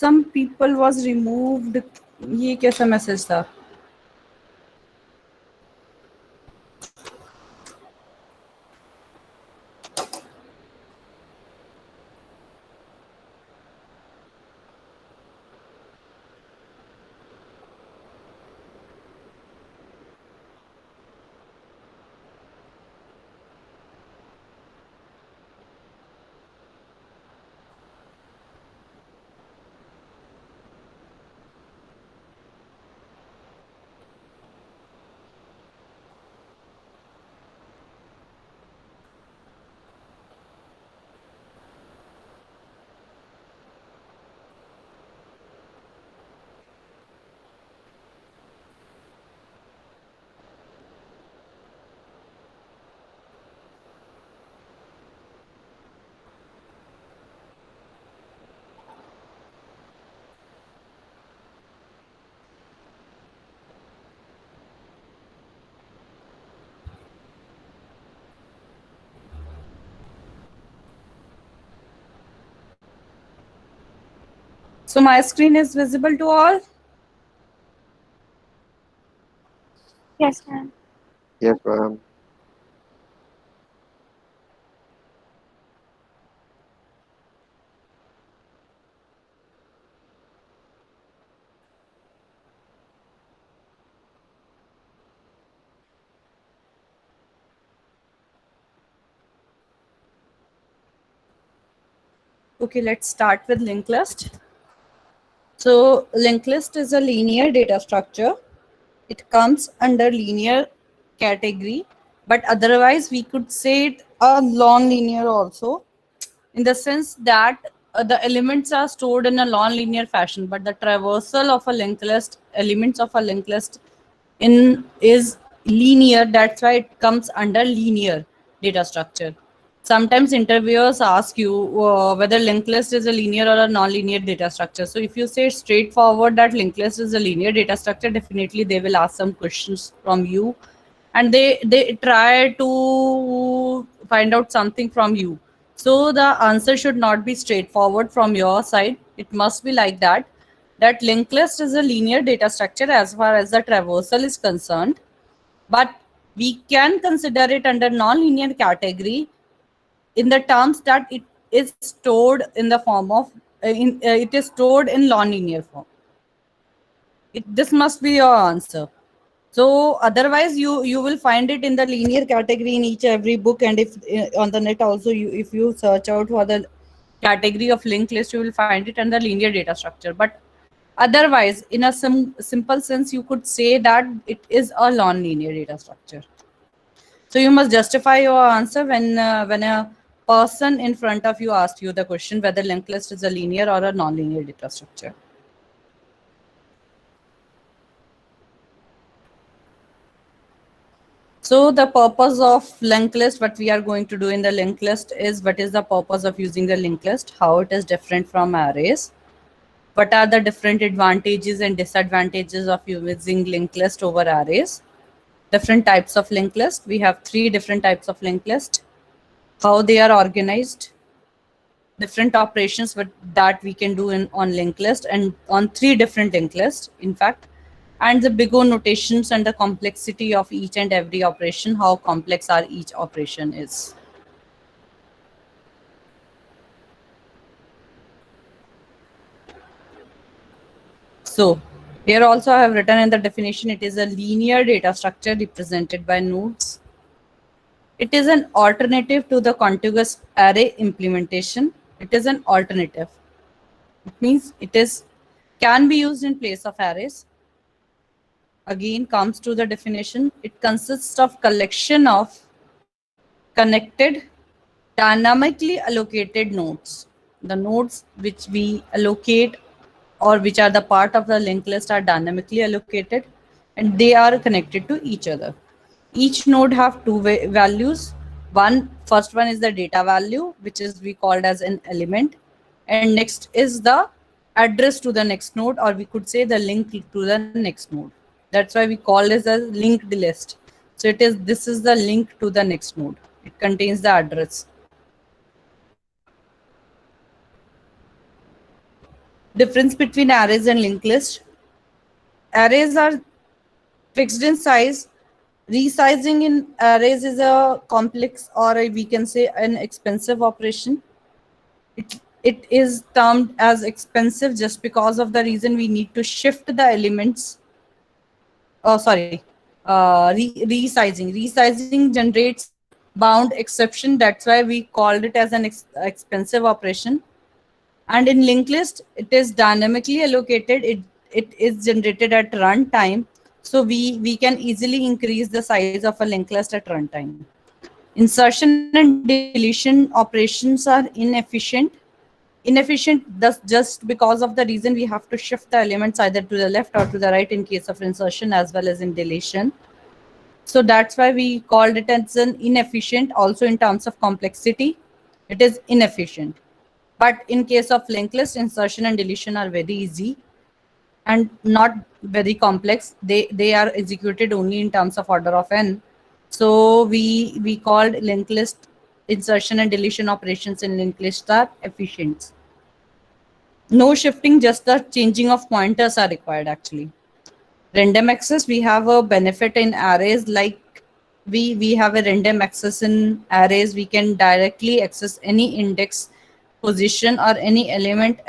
some people was removed. ये कैसा message था? So my screen is visible to all? Yes, ma'am. Yes, ma'am. Okay, let's start with linked list. So linked list is a linear data structure. It comes under linear category, but otherwise we could say it a non-linear also, in the sense that the elements are stored in a non-linear fashion, but the traversal of a linked list, elements of a linked list is linear. That's why it comes under linear data structure. Sometimes interviewers ask you whether linked list is a linear or a non-linear data structure. So if you say straightforward that linked list is a linear data structure, definitely they will ask some questions from you, and they try to find out something from you. So the answer should not be straightforward from your side. It must be like that linked list is a linear data structure as far as the traversal is concerned, but we can consider it under non-linear category in the terms that it is stored in the form of it is stored in non-linear form. This must be your answer. So otherwise you will find it in the linear category in each every book, and if on the net also, if you search out for the category of linked list, you will find it under linear data structure. But otherwise, in a simple sense, you could say that it is a non-linear data structure. So you must justify your answer when a person in front of you asks you the question whether linked list is a linear or a non-linear data structure. So the purpose of linked list, what we are going to do in the linked list is, what is the purpose of using the linked list, how it is different from arrays, what are the different advantages and disadvantages of using linked list over arrays, different types of linked list. We have 3 different types of linked list, how they are organized, different operations that we can do on linked list and on 3 different linked lists, in fact, and the big O notations and the complexity of each and every operation, how complex our each operation is. So here also I have written in the definition, it is a linear data structure represented by nodes. It is an alternative to the contiguous array implementation. It is an alternative. It means it can be used in place of arrays. Again comes to the definition, it consists of collection of connected dynamically allocated nodes. The nodes which we allocate or which are the part of the linked list are dynamically allocated and they are connected to each other. Each node have 2 values. First one is the data value, which is we called as an element, and next is the address to the next node, or we could say the link to the next node. That's why we call this as linked list. So this is the link to the next node. It contains the address. Difference between arrays and linked list. Arrays are fixed in size. Resizing in arrays is a complex, or we can say an expensive operation. It is termed as expensive just because of the reason we need to shift the elements. Oh, sorry. Resizing. Resizing generates bound exception. That's why we called it as an expensive operation. And in linked list, it is dynamically allocated. It is generated at runtime. So we can easily increase the size of a linked list at runtime. Insertion and deletion operations are inefficient just because of the reason we have to shift the elements either to the left or to the right in case of insertion as well as in deletion. So that's why we called it as an inefficient. Also in terms of complexity, it is inefficient. But in case of linked list, insertion and deletion are very easy and not very complex. They are executed only in terms of order of n. So we called linked list insertion and deletion operations in linked list are efficient. No shifting, just the changing of pointers are required actually. Random access, we have a benefit in arrays, like we have a random access in arrays. We can directly access any index position or any element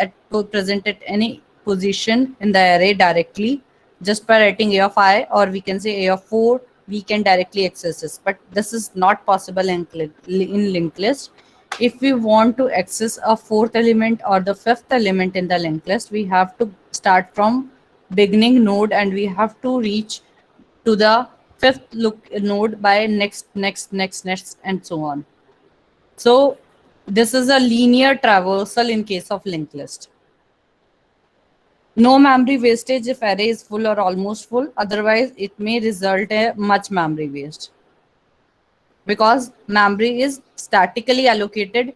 present at any position in the array directly just by writing a of I, or we can say a of 4. We can directly access this, but this is not possible in linked list. If we want to access a fourth element or the fifth element in the linked list, we have to start from beginning node and we have to reach to the fifth node by next, and so on. So this is a linear traversal in case of linked list. No memory wastage if array is full or almost full. Otherwise, it may result in much memory waste. Because memory is statically allocated.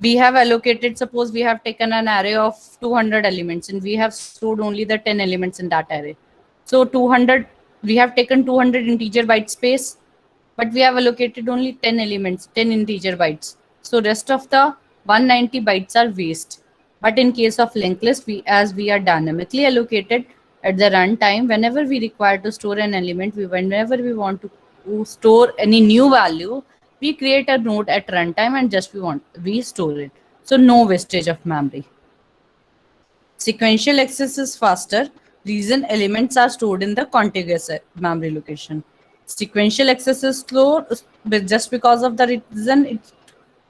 We have allocated, suppose we have taken an array of 200 elements and we have stored only the 10 elements in that array. So 200, we have taken 200 integer byte space, but we have allocated only 10 elements, 10 integer bytes. So rest of the 190 bytes are waste. But in case of linked list, as we are dynamically allocated at the runtime, whenever we require to store an element, whenever we want to store any new value, we create a node at runtime and just we store it. So no wastage of memory. Sequential access is faster. Reason elements are stored in the contiguous memory location. Sequential access is slow just because of the reason it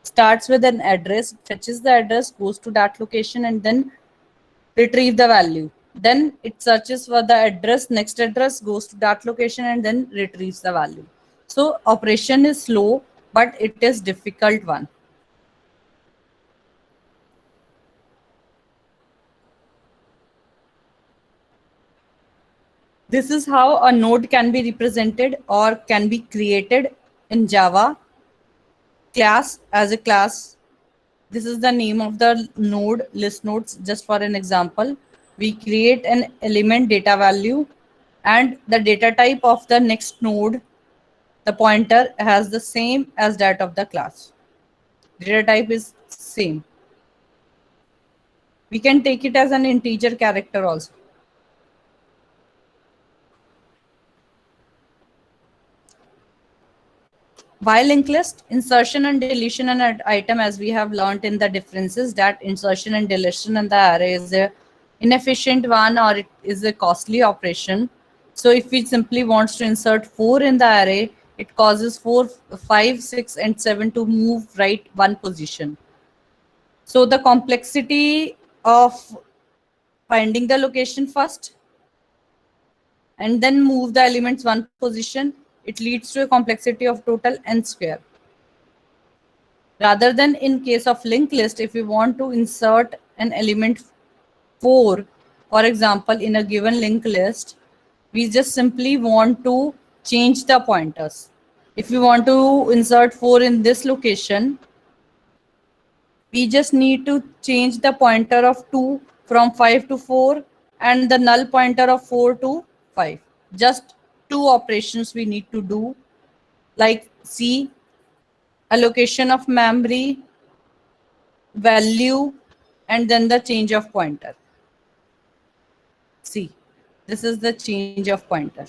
starts with an address, fetches the address, goes to that location, and then retrieve the value. Then it searches for the address, next address, goes to that location, and then retrieves the value. So operation is slow, but it is difficult one. This is how a node can be represented or can be created in Java. Class as a class. This is the name of the node, list nodes. Just for an example, we create an element data value and the data type of the next node, the pointer has the same as that of the class. Data type is same. We can take it as an integer character also. While linked list, insertion and deletion and item, as we have learned in the differences, that insertion and deletion in the array is a inefficient one or it is a costly operation. So if we simply wants to insert 4 in the array, it causes 4, 5, 6, and 7 to move right one position. So the complexity of finding the location first and then move the elements one position, it leads to a complexity of total n square. Rather than in case of linked list, if we want to insert an element 4, for example, in a given linked list, we just simply want to change the pointers. If we want to insert 4 in this location, we just need to change the pointer of 2 from 5 to 4 and the null pointer of 4 to 5. Just 2 operations we need to do, like C, allocation of memory, value, and then the change of pointer. See, this is the change of pointer.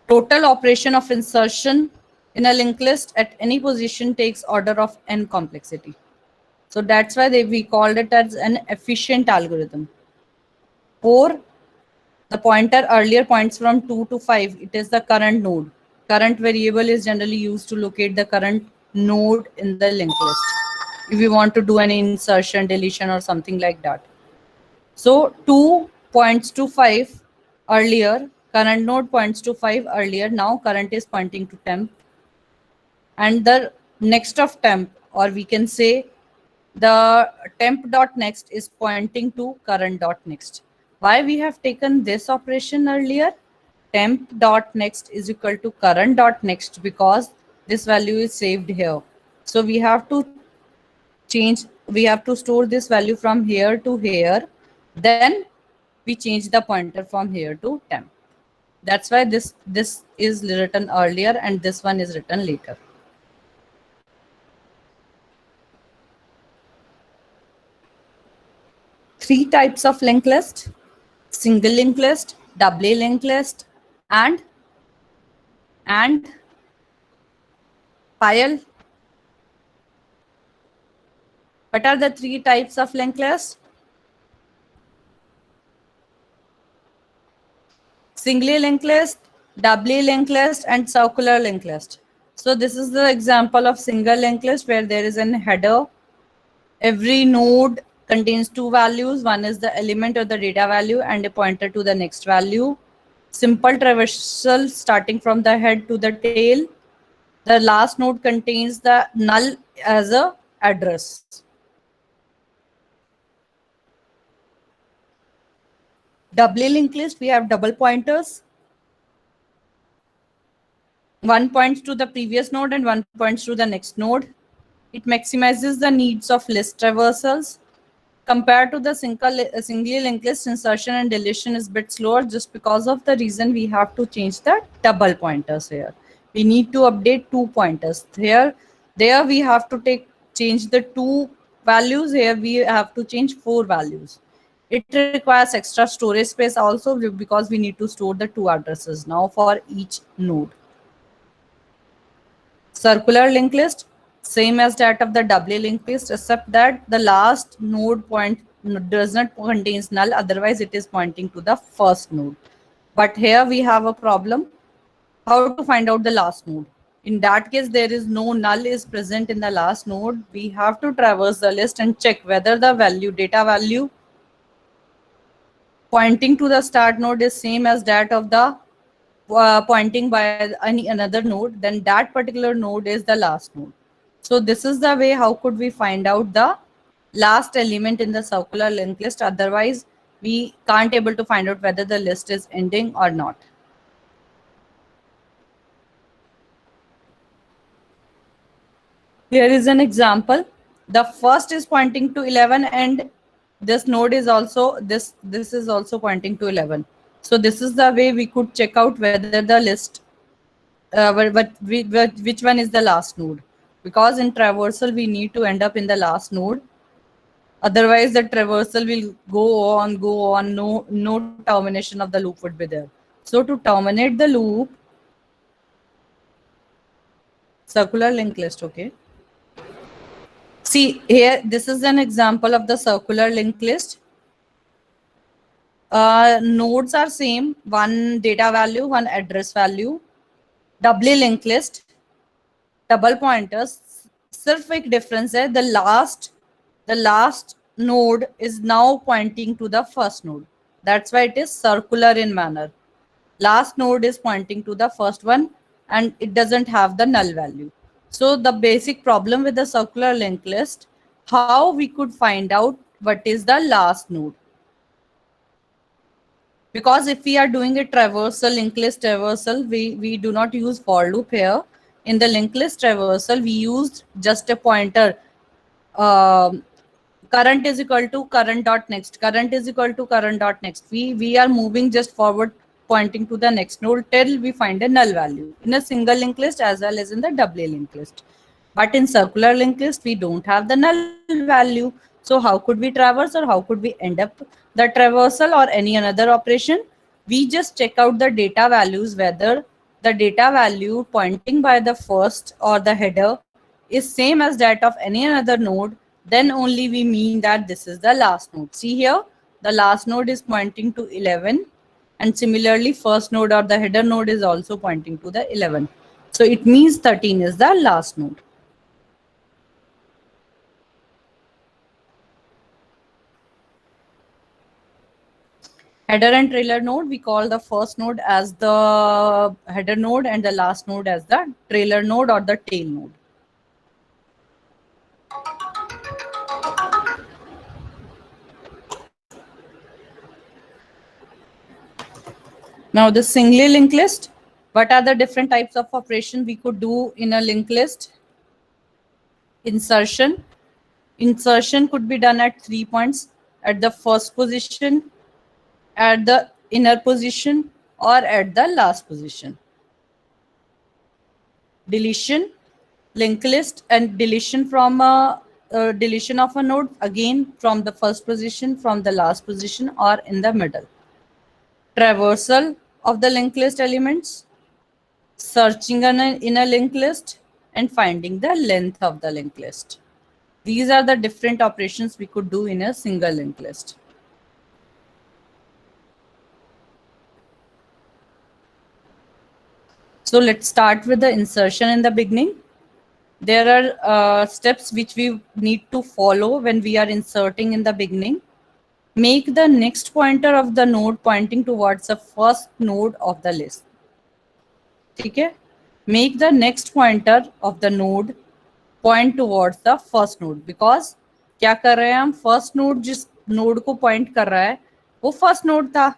Total operation of insertion in a linked list at any position takes order of n complexity. So that's why we called it as an efficient algorithm. For the pointer earlier points from 2 to 5, it is the current node. Current variable is generally used to locate the current node in the linked list if you want to do any insertion, deletion, or something like that. So 2 points to 5 earlier, current node points to 5 earlier, now current is pointing to temp. And the next of temp, or we can say the temp dot next is pointing to current dot next. Why we have taken this operation earlier? Temp dot next is equal to current dot next because this value is saved here. So we have to store this value from here to here. Then we change the pointer from here to temp. That's why this is written earlier and this one is written later. Three types of linked list: single linked list, doubly linked list, and Payal. What are the three types of linked list? Singly linked list, doubly linked list, and circular linked list. So this is the example of single linked list where there is an header. Every node contains two values. One is the element or the data value and a pointer to the next value. Simple traversal starting from the head to the tail. The last node contains the null as a address. Doubly linked list, we have double pointers. One points to the previous node and one points to the next node. It maximizes the needs of list traversals. Compared to the singly linked list, insertion and deletion is a bit slower just because of the reason we have to change the double pointers here. We need to update 2 pointers. There we have to change the 2 values. Here we have to change 4 values. It requires extra storage space also because we need to store the 2 addresses now for each node. Circular linked list, same as that of the doubly linked list, except that the last node does not contains null, otherwise it is pointing to the first node. But here we have a problem. How to find out the last node? In that case, there is no null is present in the last node. We have to traverse the list and check whether the data value pointing to the start node is same as that of the pointing by any another node, then that particular node is the last node. So this is the way how could we find out the last element in the circular linked list. Otherwise, we can't able to find out whether the list is ending or not. Here is an example. The first is pointing to 11 and this node is also, this is also pointing to 11. So this is the way we could check out whether the list, which one is the last node. Because in traversal, we need to end up in the last node. Otherwise, the traversal will go on, no termination of the loop would be there. So to terminate the loop, circular linked list, okay. See here, this is an example of the circular linked list. Nodes are same, one data value, one address value. Doubly linked list, double pointers. सिर्फ एक difference है, the last node is now pointing to the first node. That's why it is circular in manner. Last node is pointing to the first one and it doesn't have the null value. So the basic problem with the circular linked list, how we could find out what is the last node. Because if we are doing a traversal, linked list traversal, we do not use for loop here. In the linked list traversal, we used just a pointer. Current is equal to current dot next. Current is equal to current dot next. We are moving just forward, pointing to the next node till we find a null value in a single linked list as well as in the doubly linked list. But in circular linked list, we don't have the null value. So how could we traverse, or how could we end up the traversal or any another operation? We just check out the data values, whether the data value pointing by the first or the header is same as that of any another node, then only we mean that this is the last node. See here, the last node is pointing to 11, and similarly first node or the header node is also pointing to the 11. So it means 13 is the last node. Header and trailer node, we call the first node as the header node and the last node as the trailer node or the tail node. Now the singly linked list, what are the different types of operation we could do in a linked list? Insertion. Insertion could be done at 3 points, at the first position, at the inner position, or at the last position. Deletion, linked list, and deletion from deletion of a node, again from the first position, from the last position, or in the middle. Traversal of the linked list elements, searching in a linked list, and finding the length of the linked list. These are the different operations we could do in a single linked list. So let's start with the insertion in the beginning. There are steps which we need to follow when we are inserting in the beginning. Make the next pointer of the node pointing towards the first node of the list. Okay? Make the next pointer of the node point towards the first node, because क्या कर रहे हैं हम, first node जिस node को point कर रहा है वो फर्स्ट नोड था.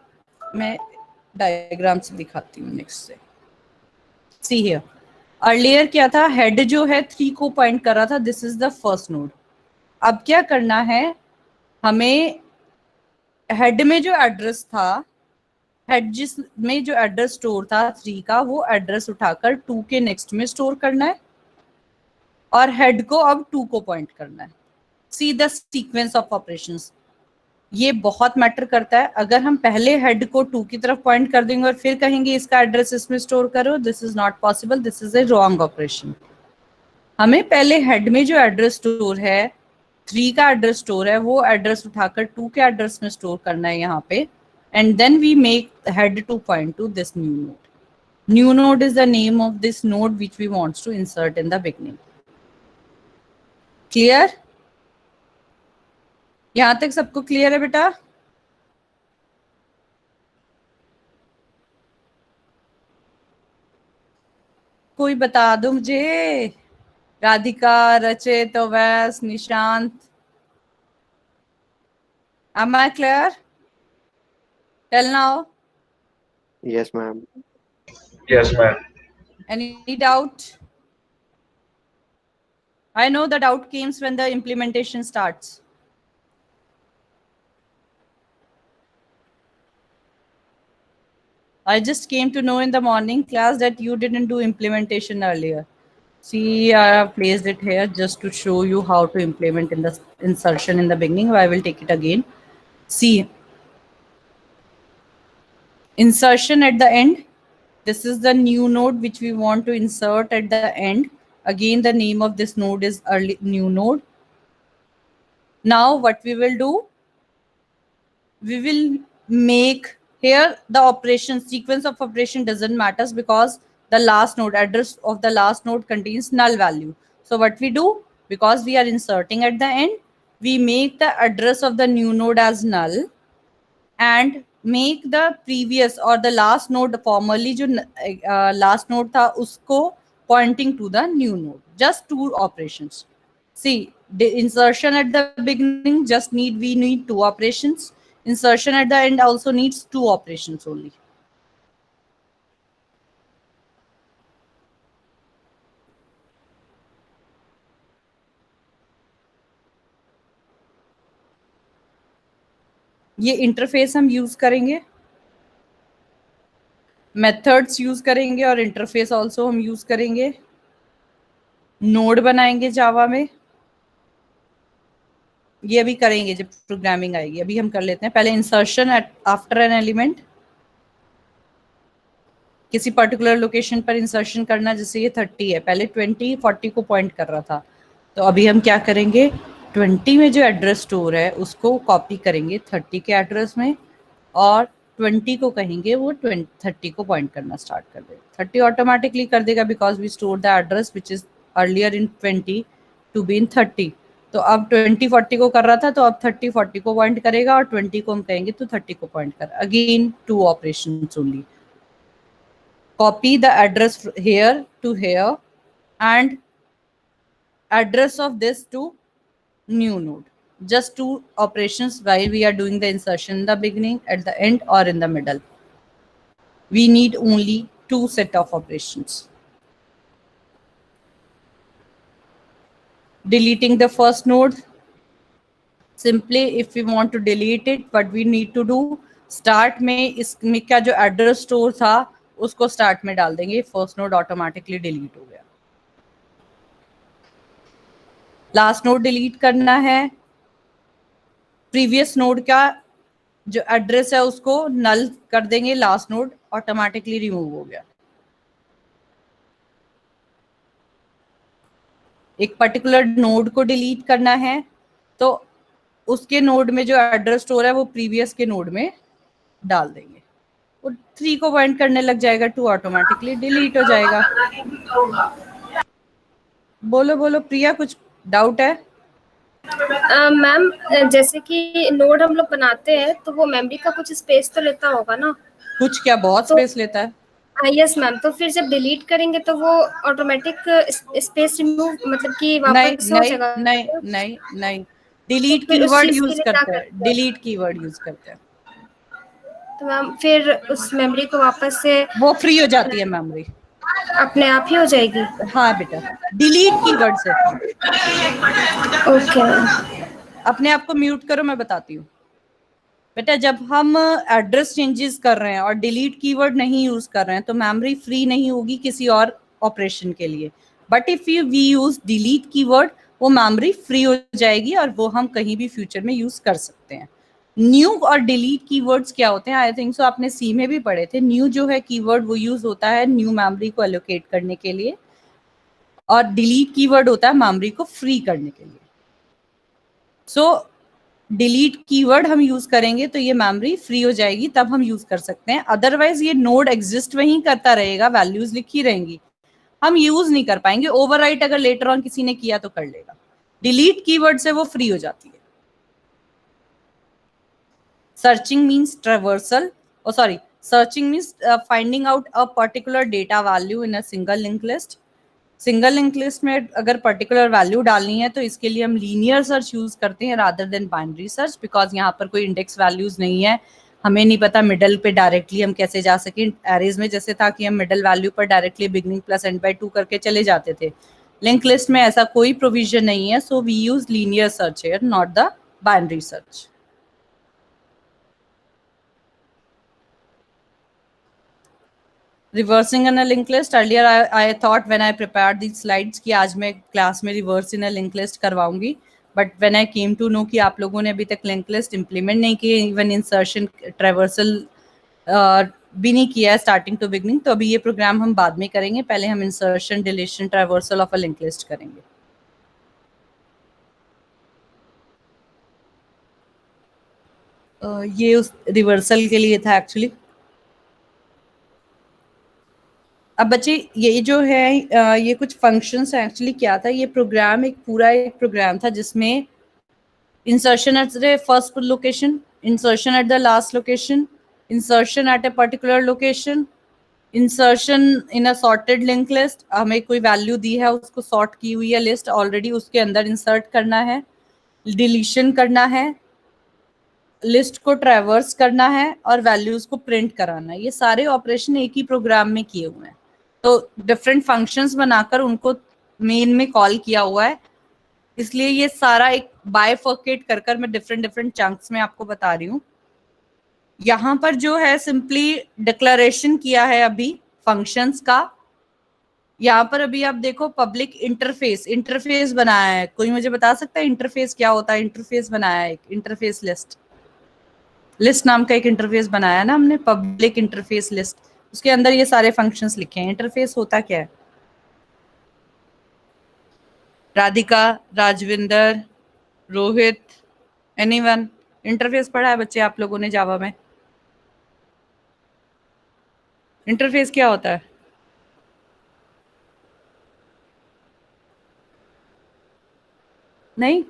मैं डायग्राम से दिखाती हूँ नेक्स्ट से. सी हियर, अर्लियर क्या था, हेड जो है 3 को पॉइंट कर रहा था, this is the first node. अब क्या करना है, हमें हेड में जो एड्रेस था, हेड जिस में जो एड्रेस स्टोर था 3 का, वो एड्रेस उठाकर 2 के नेक्स्ट में स्टोर करना है और हेड को अब 2 को पॉइंट करना है. See the sequence of operations. ये बहुत मैटर करता है. अगर हम पहले हेड को 2 की तरफ पॉइंट कर देंगे और फिर कहेंगे इसका एड्रेस इसमें स्टोर करो, this is not possible, this is a wrong operation. हमें पहले हेड में जो एड्रेस स्टोर है, 3 का एड्रेस स्टोर है, वो एड्रेस उठाकर 2 के एड्रेस में स्टोर करना है यहाँ पे, and then we make head to point to this new node. New node is the name of this node which we wants to insert in the beginning. Clear? यहां तक सबको क्लियर है बेटा? कोई बता दो मुझे. राधिका, रचित, Awais, Nishant, am I clear? Tell now. Yes, ma'am. Yes, ma'am. Any doubt? I know the doubt comes when the implementation starts. I just came to know in the morning class that you didn't do implementation earlier. See, I have placed it here just to show you how to implement in the insertion in the beginning. I will take it again. See, insertion at the end. This is the new node which we want to insert at the end. Again, the name of this node is early new node. Now what we will do, we will make here the operation sequence of operation doesn't matter because the last node address of the last node contains null value. So what we do, because we are inserting at the end, we make the address of the new node as null and make the previous or the last node formerly जो last node था उसको pointing to the new node. Just 2 operations. See, the insertion at the beginning we need 2 operations. Insertion at the end also needs 2 operations only. ये interface हम use करेंगे, methods use करेंगे और interface also हम use करेंगे. Node बनाएंगे जावा में, ये अभी करेंगे जब प्रोग्रामिंग आएगी, अभी हम कर लेते हैं पहले इंसर्शन आफ्टर एन एलिमेंट, किसी पर्टिकुलर लोकेशन पर इंसर्शन करना, जैसे ये 30 है, पहले 20 40 को पॉइंट कर रहा था, तो अभी हम क्या करेंगे 20 में जो एड्रेस स्टोर है उसको कॉपी करेंगे 30 के एड्रेस में, और 20 को कहेंगे वो 30 को पॉइंट करना स्टार्ट कर देगा। 30 ऑटोमेटिकली कर देगा because we store the address which is earlier in 20 to be in 30। तो अब 20 40 को कर रहा था, तो अब 30 40 को पॉइंट करेगा, और 20 को हम कहेंगे तो 30 को पॉइंट कर। Again 2 operations only, copy the address here to here and address of this to new node. Just 2 operations while we are doing the insertion in the beginning, at the end, or in the middle. We need only 2 set of operations. Deleting the first node. Simply if we want to delete it, what we need to do, start में इसमें क्या जो address store था उसको start में डाल देंगे, first node automatically delete हो गया। लास्ट नोड डिलीट करना है, प्रीवियस नोड का जो एड्रेस है उसको नल कर देंगे, लास्ट नोड ऑटोमेटिकली रिमूव हो गया। एक पर्टिकुलर नोड को डिलीट करना है तो उसके नोड में जो एड्रेस स्टोर है वो प्रीवियस के नोड में डाल देंगे, वो 3 को पॉइंट करने लग जाएगा, 2 ऑटोमेटिकली डिलीट हो जाएगा। बोलो बोलो प्रिया, कुछ डाउट है? मैम जैसे कि नोड हम लोग बनाते हैं तो वो मेमोरी का कुछ स्पेस तो लेता होगा ना? कुछ क्या, बहुत स्पेस लेता है। यस मैम, तो फिर जब डिलीट करेंगे तो वो ऑटोमेटिक स्पेस रिमूव मतलब कि वापस हो जाएगा? नहीं नहीं नहीं, डिलीट कीवर्ड यूज करते हैं, डिलीट कीवर्ड यूज करते हैं। तो मैम फिर उस मेमोरी को वापस से वो फ्री हो जाती है मेमोरी, अपने आप ही हो जाएगी? हाँ बेटा, डिलीट कीवर्ड से। ओके, अपने आप को म्यूट करो, मैं बताती हूँ बेटा। जब हम एड्रेस चेंजेस कर रहे हैं और डिलीट कीवर्ड नहीं यूज कर रहे हैं तो मेमोरी फ्री नहीं होगी किसी और ऑपरेशन के लिए, but if we use delete keyword वो मेमोरी फ्री हो जाएगी और वो हम कहीं भी फ्यूचर में यूज कर सकते हैं। न्यू और डिलीट कीवर्ड्स क्या होते हैं, आई थिंक सो आपने सी में भी पढ़े थे। न्यू जो है कीवर्ड वो यूज होता है न्यू मेमोरी को एलोकेट करने के लिए, और डिलीट कीवर्ड होता है मेमोरी को फ्री करने के लिए। सो डिलीट कीवर्ड हम यूज करेंगे तो ये मेमोरी फ्री हो जाएगी, तब हम यूज कर सकते हैं। अदरवाइज ये नोड एग्जिस्ट वहीं करता रहेगा, वैल्यूज लिखी रहेंगी, हम यूज नहीं कर पाएंगे। ओवरराइट अगर लेटर ऑन किसी ने किया तो कर लेगा, डिलीट कीवर्ड से वो फ्री हो जाती है। Searching means traversal, searching means finding out a particular data value in a single link list. Single link list में अगर पर्टिकुलर वैल्यू डालनी है तो इसके लिए हम लीनियर सर्च यूज करते हैं rather than binary search, because यहाँ पर कोई इंडेक्स वैल्यूज नहीं है, हमें नहीं पता मिडल पे डायरेक्टली हम कैसे जा सकें। एरेज में जैसे था कि हम मिडल वैल्यू पर directly beginning plus end by 2 करके चले जाते थे, लिंक लिस्ट में ऐसा कोई प्रोविजन नहीं है, so we use linear search here, not the binary search. Reversing in a link list, earlier I thought when I prepared the slides कि आज मैं क्लास में reverse in a link list करवाऊंगी, but when I came to know कि आप लोगों ने अभी तक लिंक लिस्ट इंप्लीमेंट नहीं की, इवन इंसर्शन ट्रेवर्सल भी नहीं किया है स्टार्टिंग टू बिगनिंग, तो अभी ये प्रोग्राम हम बाद में करेंगे, पहले हम insertion deletion traversal of a link list करेंगे। ये उस रिवर्सल के लिए था एक्चुअली। अब बच्चे ये जो है ये कुछ फंक्शंस है, एक्चुअली क्या था ये प्रोग्राम, एक पूरा एक प्रोग्राम था जिसमें insertion at the first location, insertion at the last location, insertion at a particular location, insertion in a sorted link list, हमें कोई वैल्यू दी है उसको सॉर्ट की हुई है लिस्ट ऑलरेडी, उसके अंदर इंसर्ट करना है, डिलीशन करना है, लिस्ट को ट्रैवर्स करना है और वैल्यूज को प्रिंट कराना है। ये सारे ऑपरेशन एक ही प्रोग्राम में किए हुए हैं, तो डिफरेंट फंक्शंस बनाकर उनको मेन में कॉल किया हुआ है, इसलिए ये सारा एक बाइफर्केट कर कर मैं डिफरेंट चंक्स में आपको बता रही हूँ। यहाँ पर जो है सिंपली डिक्लेरेशन किया है अभी फंक्शंस का, यहाँ पर अभी आप देखो पब्लिक इंटरफेस, इंटरफेस बनाया है। कोई मुझे बता सकता है इंटरफेस क्या होता है? इंटरफेस बनाया है, एक इंटरफेस लिस्ट, लिस्ट नाम का एक इंटरफेस बनाया ना हमने, पब्लिक इंटरफेस लिस्ट। उसके अंदर ये सारे फंक्शंस लिखे हैं। इंटरफेस होता क्या है? राधिका, राजविंदर, रोहित, एनीवन इंटरफेस पढ़ा है बच्चे आप लोगों ने जावा में? इंटरफेस क्या होता है? नहीं,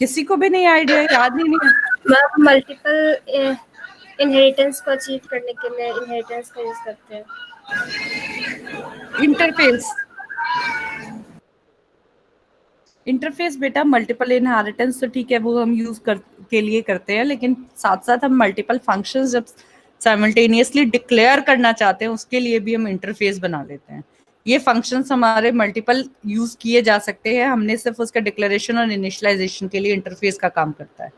किसी को भी नहीं आइडिया, याद ही नहीं है? मैम मल्टीपल इनहेरिटेंस को अचीव करने के लिए इनहेरिटेंस का यूज करते हैं। इंटरफेस, इंटरफेस बेटा मल्टीपल इनहेरिटेंस तो ठीक है, वो हम यूज के लिए करते हैं, लेकिन साथ साथ हम मल्टीपल फंक्शंस जब साइमल्टेनियसली डिक्लेयर करना चाहते हैं उसके लिए भी हम इंटरफेस बना लेते हैं। ये फंक्शंस हमारे मल्टीपल यूज किए जा सकते हैं, हमने सिर्फ उसका डिक्लेरेशन और इनिशियलाइजेशन के लिए इंटरफेस का काम करता है।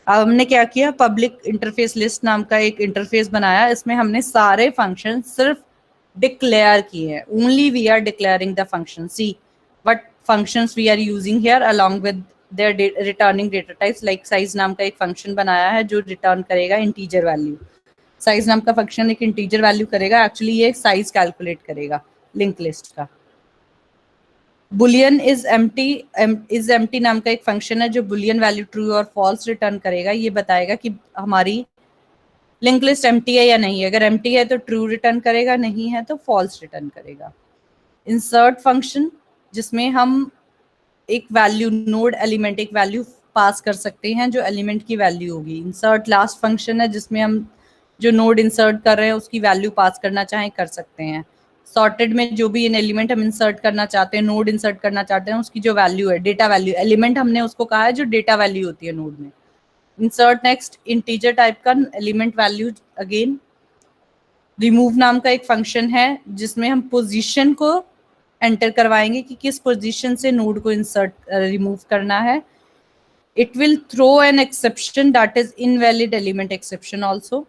अब हमने क्या किया, पब्लिक इंटरफेस लिस्ट नाम का एक इंटरफेस बनाया। इसमें हमने सारे फंक्शन सिर्फ डिक्लेयर किए हैं। Only we are declaring the function. See what functions we are using here along with their returning data types. Like size नाम का एक फंक्शन बनाया है जो रिटर्न करेगा इंटीजर वैल्यू। साइज नाम का फंक्शन एक इंटीजर वैल्यू करेगा, एक्चुअली ये साइज कैलकुलेट करेगा लिंक लिस्ट का। बुलियन इज एम्प्टी नाम का एक फंक्शन है जो बुलियन वैल्यू ट्रू और फॉल्स रिटर्न करेगा। ये बताएगा कि हमारी लिंक लिस्ट एम्प्टी है या नहीं है। अगर एम्प्टी है तो ट्रू रिटर्न करेगा, नहीं है तो फॉल्स रिटर्न करेगा। इंसर्ट फंक्शन, जिसमें हम एक वैल्यू, नोड एलिमेंट, एक वैल्यू पास कर सकते हैं जो एलिमेंट की वैल्यू होगी। इंसर्ट लास्ट फंक्शन है जिसमें हम जो नोड इंसर्ट कर रहे हैं उसकी वैल्यू पास करना चाहें कर सकते हैं। सॉर्टेड में जो भी इन एलिमेंट हम इंसर्ट करना चाहते हैं, नोड इंसर्ट करना चाहते हैं, उसकी जो वैल्यू है, डेटा वैल्यू, एलिमेंट हमने उसको कहा है जो डेटा वैल्यू होती है नोड में। इंसर्ट नेक्स्ट इंटीजर टाइप का एलिमेंट वैल्यू अगेन। रिमूव नाम का एक फंक्शन है जिसमें हम पोजीशन को एंटर करवाएंगे कि किस पोजीशन से नोड को इंसर्ट रिमूव करना है। It will throw an exception that is invalid element exception also.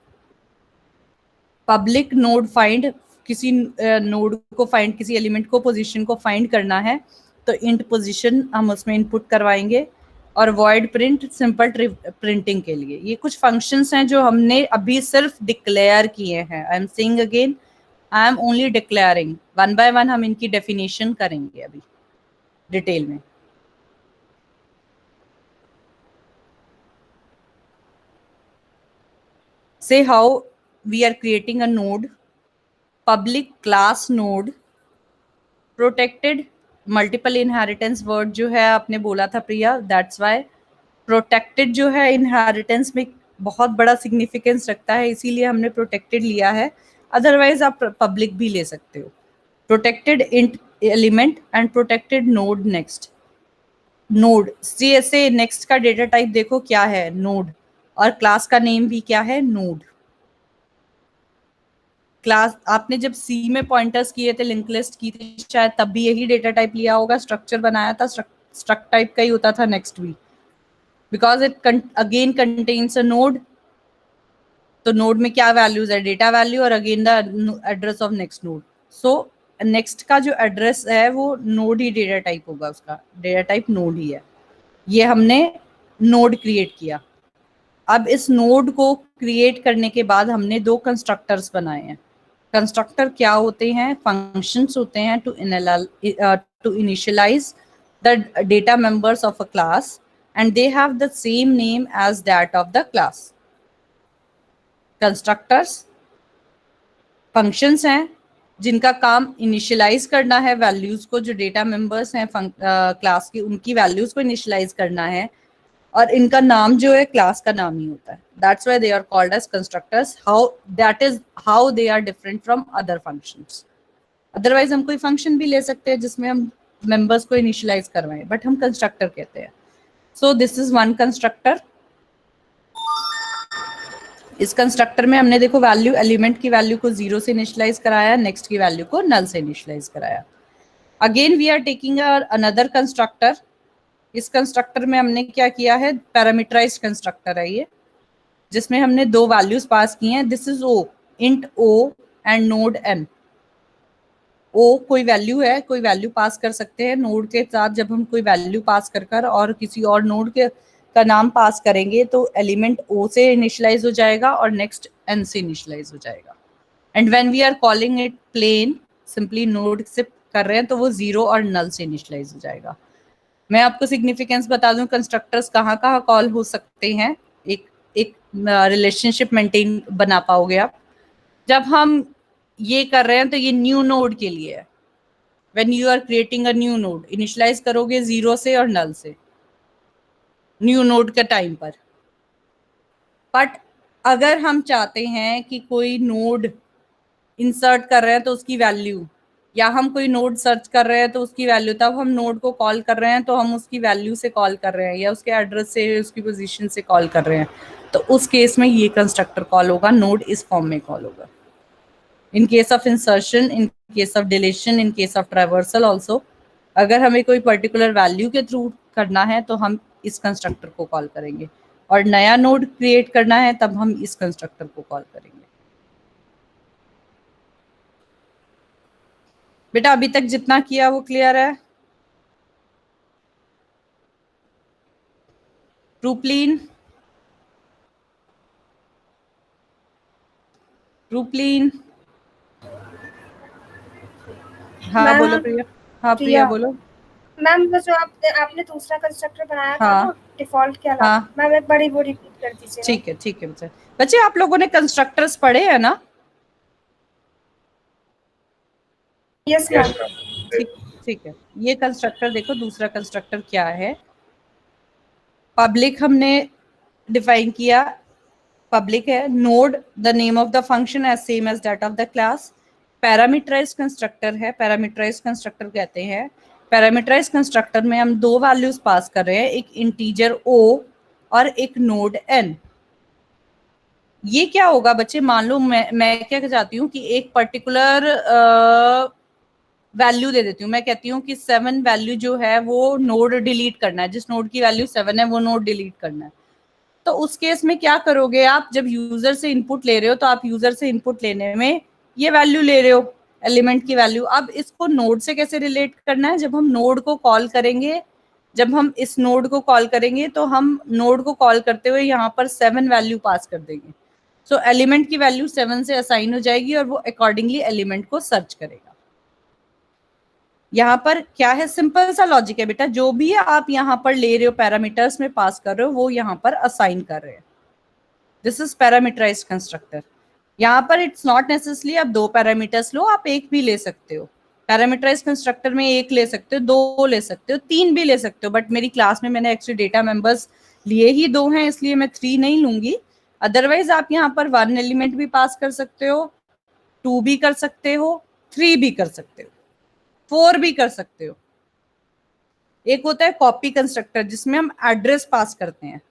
Public node find, किसी नोड को फाइंड, किसी एलिमेंट को, पोजीशन को फाइंड करना है तो इंट पोजीशन हम उसमें इनपुट करवाएंगे। और वॉइड प्रिंट, सिंपल प्रिंटिंग के लिए। ये कुछ फंक्शंस हैं जो हमने अभी सिर्फ डिक्लेयर किए हैं। I am saying again, I am only declaring. One by one हम इनकी डेफिनेशन करेंगे अभी डिटेल में। Say how we are creating a node, public class node, protected multiple inheritance word जो है आपने बोला था प्रिया, that's why protected जो है inheritance में बहुत बड़ा significance रखता है, इसीलिए हमने protected लिया है। अदरवाइज आप public भी ले सकते हो। protected int element and protected node next। Node से नेक्स्ट का डेटा टाइप देखो क्या है, नोड, और क्लास का नेम भी क्या है, नोड। क्लास आपने जब सी में पॉइंटर्स किए थे, लिंक लिस्ट की थी शायद, तब भी यही डेटा टाइप लिया होगा, स्ट्रक्चर बनाया था, स्ट्रक्ट टाइप का ही होता था नेक्स्ट भी, because it again contains a node. तो नोड में क्या वैल्यूज है, डेटा वैल्यू और again the address of next node. So next का जो एड्रेस है वो नोड ही डेटा टाइप होगा, उसका डेटा टाइप नोड ही है। ये हमने नोड क्रिएट किया। अब इस नोड को क्रिएट करने के बाद हमने दो कंस्ट्रक्टर्स बनाए हैं। कंस्ट्रक्टर क्या होते हैं, फंक्शंस होते हैं to initialise the data members of a class and they have the same name as that of the class. Constructors functions हैं जिनका काम इनिशियलाइज करना है वैल्यूज को, जो डेटा मेंबर्स हैं क्लास की, उनकी वैल्यूज को इनिशियलाइज करना है, और इनका नाम जो है क्लास का नाम ही होता है। That's why they are called as constructors. How that is how they are different from other functions. Otherwise हम कोई फंक्शन भी ले सकते हैं जिसमें हम मेंबर्स को इनिशियलाइज करवाएं, बट हम कंस्ट्रक्टर कहते हैं। So this is one constructor. इस कंस्ट्रक्टर में हमने देखो वैल्यू, एलिमेंट की वैल्यू को 0 से इनिशियलाइज कराया, नेक्स्ट की वैल्यू को नल से इनिशियलाइज कराया। Again we are taking another constructor. इस कंस्ट्रक्टर में हमने क्या किया है, पैरामीटराइज्ड कंस्ट्रक्टर है ये, जिसमें हमने दो वैल्यूज पास की हैं। This is o, int o and node n. O कोई वैल्यू है, कोई वैल्यू पास कर सकते हैं नोड के साथ। जब हम कोई वैल्यू पास कर और किसी और नोड के का नाम पास करेंगे तो एलिमेंट ओ से इनिशियलाइज हो जाएगा और नेक्स्ट एन से इनिशियलाइज हो जाएगा। And when we are calling it plain, simply node से कर रहे हैं तो वो 0 और नल से इनिशियलाइज हो जाएगा। मैं आपको सिग्निफिकेंस बता दूं, कंस्ट्रक्टर्स कहाँ कहाँ कॉल हो सकते हैं, एक रिलेशनशिप मेंटेन बना पाओगे आप। जब हम ये कर रहे हैं तो ये न्यू नोड के लिए है। When you are creating a new node, initialise करोगे 0 से और नल से न्यू नोड के टाइम पर। बट अगर हम चाहते हैं कि कोई नोड इंसर्ट कर रहे हैं तो उसकी वैल्यू, या हम कोई नोड सर्च कर रहे हैं तो उसकी वैल्यू, तब हम नोड को कॉल कर रहे हैं तो हम उसकी वैल्यू से कॉल कर रहे हैं या उसके एड्रेस से, उसकी पोजीशन से कॉल कर रहे हैं, तो उस केस में ये कंस्ट्रक्टर कॉल होगा, नोड इस फॉर्म में कॉल होगा। In case of insertion, in case of deletion, in case of traversal also, अगर हमें कोई पर्टिकुलर वैल्यू के थ्रू करना है तो हम इस कंस्ट्रक्टर को कॉल करेंगे, और नया नोड क्रिएट करना है तब हम इस कंस्ट्रक्टर को कॉल करेंगे। बेटा अभी तक जितना किया वो क्लियर है? रूपलीन, रूपलीन, हाँ मैम, बोलो प्रिया। हाँ प्रिया बोलो। मैम वो जो आपने दूसरा कंस्ट्रक्टर बनाया था हाँ, ना डिफॉल्ट के अलावा, हाँ, मैम एक बारी वो रिपीट कर दीजिए। ठीक है ठीक है बच्चे। बच्चे आप लोगों ने कंस्ट्रक्टर्स पढ़े हैं ना? Yes ma'am. ठीक ठीक है। ये कंस्ट्रक्टर देखो, दूसरा कंस्ट्रक्टर क्या है। पब्लिक हमने डिफाइन किया, पब्लिक है node, the name of the function as same as that of the class. Parameterise constructor है, पैरामीटराइज कंस्ट्रक्टर कहते हैं। पैरामीटराइज कंस्ट्रक्टर में हम दो वैल्यूज पास कर रहे हैं, एक इंटीजर ओ और एक नोड एन। ये क्या होगा बच्चे, मान लो मैं क्या चाहती हूँ कि एक पर्टिकुलर वैल्यू दे देती हूँ। मैं कहती हूँ कि 7 वैल्यू जो है वो नोड डिलीट करना है, जिस नोड की वैल्यू 7 है वो नोड डिलीट करना है। तो उस केस में क्या करोगे आप, जब यूजर से इनपुट ले रहे हो तो आप यूजर से इनपुट लेने में ये वैल्यू ले रहे हो, एलिमेंट की वैल्यू। अब इसको नोड से कैसे रिलेट करना है, जब हम नोड को कॉल करेंगे, जब हम इस नोड को कॉल करेंगे तो हम नोड को कॉल करते हुए यहाँ पर 7 वैल्यू पास कर देंगे। सो एलिमेंट की वैल्यू 7 से असाइन हो जाएगी और वो अकॉर्डिंगली एलिमेंट को सर्च करेगा। यहाँ पर क्या है, सिंपल सा लॉजिक है बेटा, जो भी आप यहाँ पर ले रहे हो पैरामीटर्स में पास कर रहे हो वो यहाँ पर असाइन कर रहे हैं। This is parameterised constructor. यहाँ पर इट्स नॉट नेसेसरी आप 2 पैरामीटर्स लो, आप एक भी ले सकते हो। पैरामीटराइज्ड कंस्ट्रक्टर में एक ले सकते हो, 2 ले सकते हो, 3 भी ले सकते हो, बट मेरी क्लास में मैंने एक्चुअली डेटा मेंबर्स लिए ही 2 हैं, इसलिए मैं 3 नहीं लूंगी। अदरवाइज आप यहाँ पर 1 एलिमेंट भी पास कर सकते हो, 2 भी कर सकते हो, 3 भी कर सकते हो, 4 भी कर सकते हो। एक होता है कॉपी कंस्ट्रक्टर जिसमें हम एड्रेस पास करते हैं,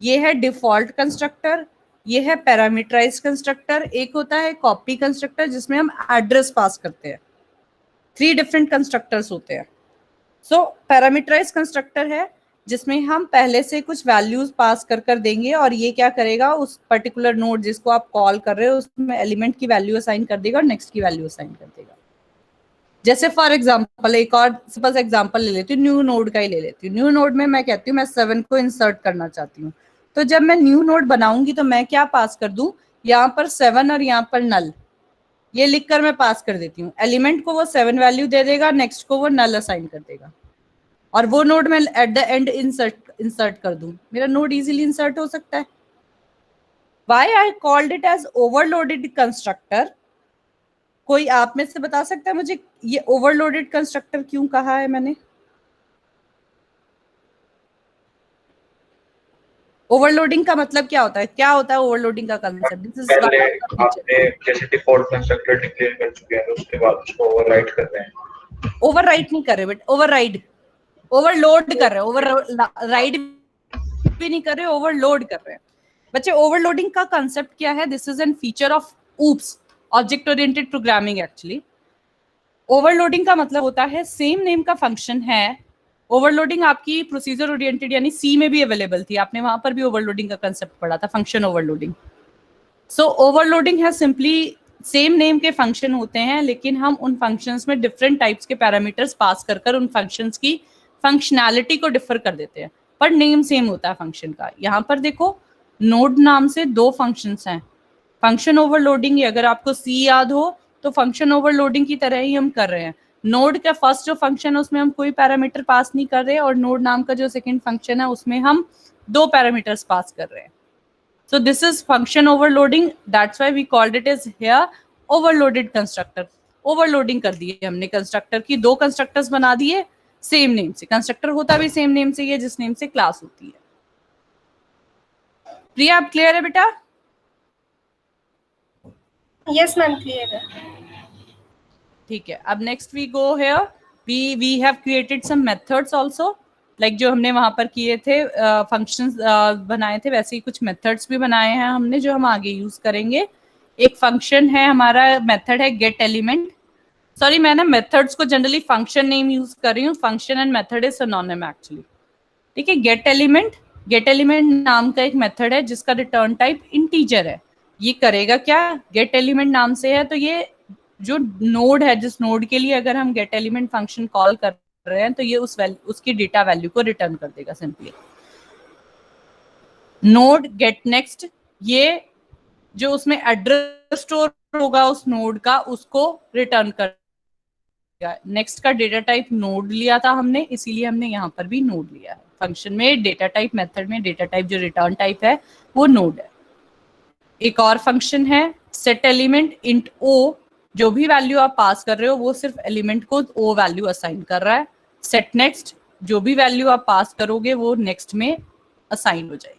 ये है डिफॉल्ट कंस्ट्रक्टर, ये है पैरामीटराइज्ड कंस्ट्रक्टर। एक होता है कॉपी कंस्ट्रक्टर जिसमें हम एड्रेस पास करते हैं। 3 डिफरेंट कंस्ट्रक्टर्स होते हैं। सो पैरामीटराइज्ड कंस्ट्रक्टर है जिसमें हम पहले से कुछ वैल्यूज पास कर देंगे और ये क्या करेगा, उस पर्टिकुलर नोड जिसको आप कॉल कर रहे हो उसमें एलिमेंट की वैल्यू असाइन कर देगा और नेक्स्ट की वैल्यू असाइन कर देगा। जैसे फॉर एग्जांपल एक और सिंपल एग्जांपल ले लेती हूँ, न्यू नोड का ही ले लेती हूँ। न्यू नोड में मैं कहती हूँ मैं 7 को इंसर्ट करना चाहती हूँ, तो जब मैं न्यू नोड बनाऊंगी तो मैं क्या पास कर दूं, यहाँ पर 7 और यहाँ पर नल, ये लिखकर मैं पास कर देती हूँ। एलिमेंट को वो 7 वैल्यू दे देगा, नेक्स्ट को वो नल असाइन कर देगा, और वो नोड में एट द एंड इंसर्ट कर दूं, मेरा नोड इजीली इंसर्ट हो सकता है। Why I called it as overloaded constructor? कोई आप में से बता सकता है मुझे ये ओवरलोडेड कंस्ट्रक्टर क्यों कहा है मैंने? ओवरलोडिंग का मतलब क्या होता है, क्या होता है ओवरलोडिंग का कंसेप्ट? पहले आपने जैसे डिफॉल्ट कंस्ट्रक्टर डिक्लेयर कर चुके हैं उसके बाद उसको ओवरराइट कर रहे हैं। ओवरराइट नहीं कर रहे बट ओवरराइड, ओवरलोड कर रहे हैं, ओवरराइड भी नहीं कर रहे, ओवरलोड कर रहे हैं। बच्चे ओवरलोडिंग का कंसेप्ट क्या है? This is an feature of oops, object oriented programming. Actually overloading का मतलब होता है सेम नेम का फंक्शन है। ओवरलोडिंग आपकी प्रोसीजर ओरिएंटेड यानी सी में भी अवेलेबल थी, आपने वहां पर भी ओवरलोडिंग का कंसेप्ट पढ़ा था, फंक्शन ओवरलोडिंग। सो ओवरलोडिंग है सिंपली सेम नेम के फंक्शन होते हैं, लेकिन हम उन फंक्शंस में डिफरेंट टाइप्स के पैरामीटर्स पास कर कर उन फंक्शंस की फंक्शनैलिटी को डिफर कर देते हैं, पर नेम सेम होता है फंक्शन का। यहाँ पर देखो नोड नाम से दो फंक्शंस हैं। फंक्शन ओवरलोडिंग, अगर आपको सी याद हो तो फंक्शन ओवरलोडिंग की तरह ही हम कर रहे हैं। नोड का फर्स्ट जो फंक्शन है उसमें हम कोई पैरामीटर पास नहीं कर रहे, और नोड नाम का जो सेकंड फंक्शन है उसमें हम दो पैरामीटर्स पास कर रहे हैं। So this is function overloading. That's why we called it as here overloaded constructor. Overloading कर दिए हमने कंस्ट्रक्टर की, दो कंस्ट्रक्टर्स बना दिए सेम नेम से। कंस्ट्रक्टर होता भी सेम नेम से ही है जिस नेम से क्लास होती है। प्रिया, आप क्लियर है बेटा? यस मैम, क्लियर है। ठीक है, अब next we go here, we have created some methods also, like जो हमने वहां पर किए थे फंक्शंस बनाए थे, वैसे ही कुछ मेथड्स भी बनाए हैं हमने जो हम आगे यूज करेंगे। एक फंक्शन है हमारा, मेथड है गेट एलिमेंट। सॉरी, मैं ना मेथड्स को जनरली फंक्शन नेम यूज कर रही हूँ, function and method is synonym actually. ठीक है, गेट एलिमेंट नाम का एक मेथड है जिसका रिटर्न टाइप इंटीजर है। ये करेगा क्या, गेट एलिमेंट नाम से है तो ये जो नोड है, जिस नोड के लिए अगर हम गेट एलिमेंट फंक्शन कॉल कर रहे हैं तो ये उसकी डेटा वैल्यू को रिटर्न कर देगा सिंपली। नोड गेट नेक्स्ट, ये जो उसमें एड्रेस स्टोर होगा उस नोड का उसको रिटर्न कर देगा। नेक्स्ट का डेटा टाइप नोड लिया था हमने, इसीलिए हमने यहाँ पर भी नोड लिया है। फंक्शन में डेटा टाइप, मेथड में डेटा टाइप जो रिटर्न टाइप है वो नोड है। एक और फंक्शन है सेट एलिमेंट इंट ओ, जो भी वैल्यू आप पास कर रहे हो वो सिर्फ एलिमेंट को ओ वैल्यू असाइन कर रहा है। सेट नेक्स्ट, जो भी वैल्यू आप पास करोगे वो नेक्स्ट में असाइन हो जाएगी।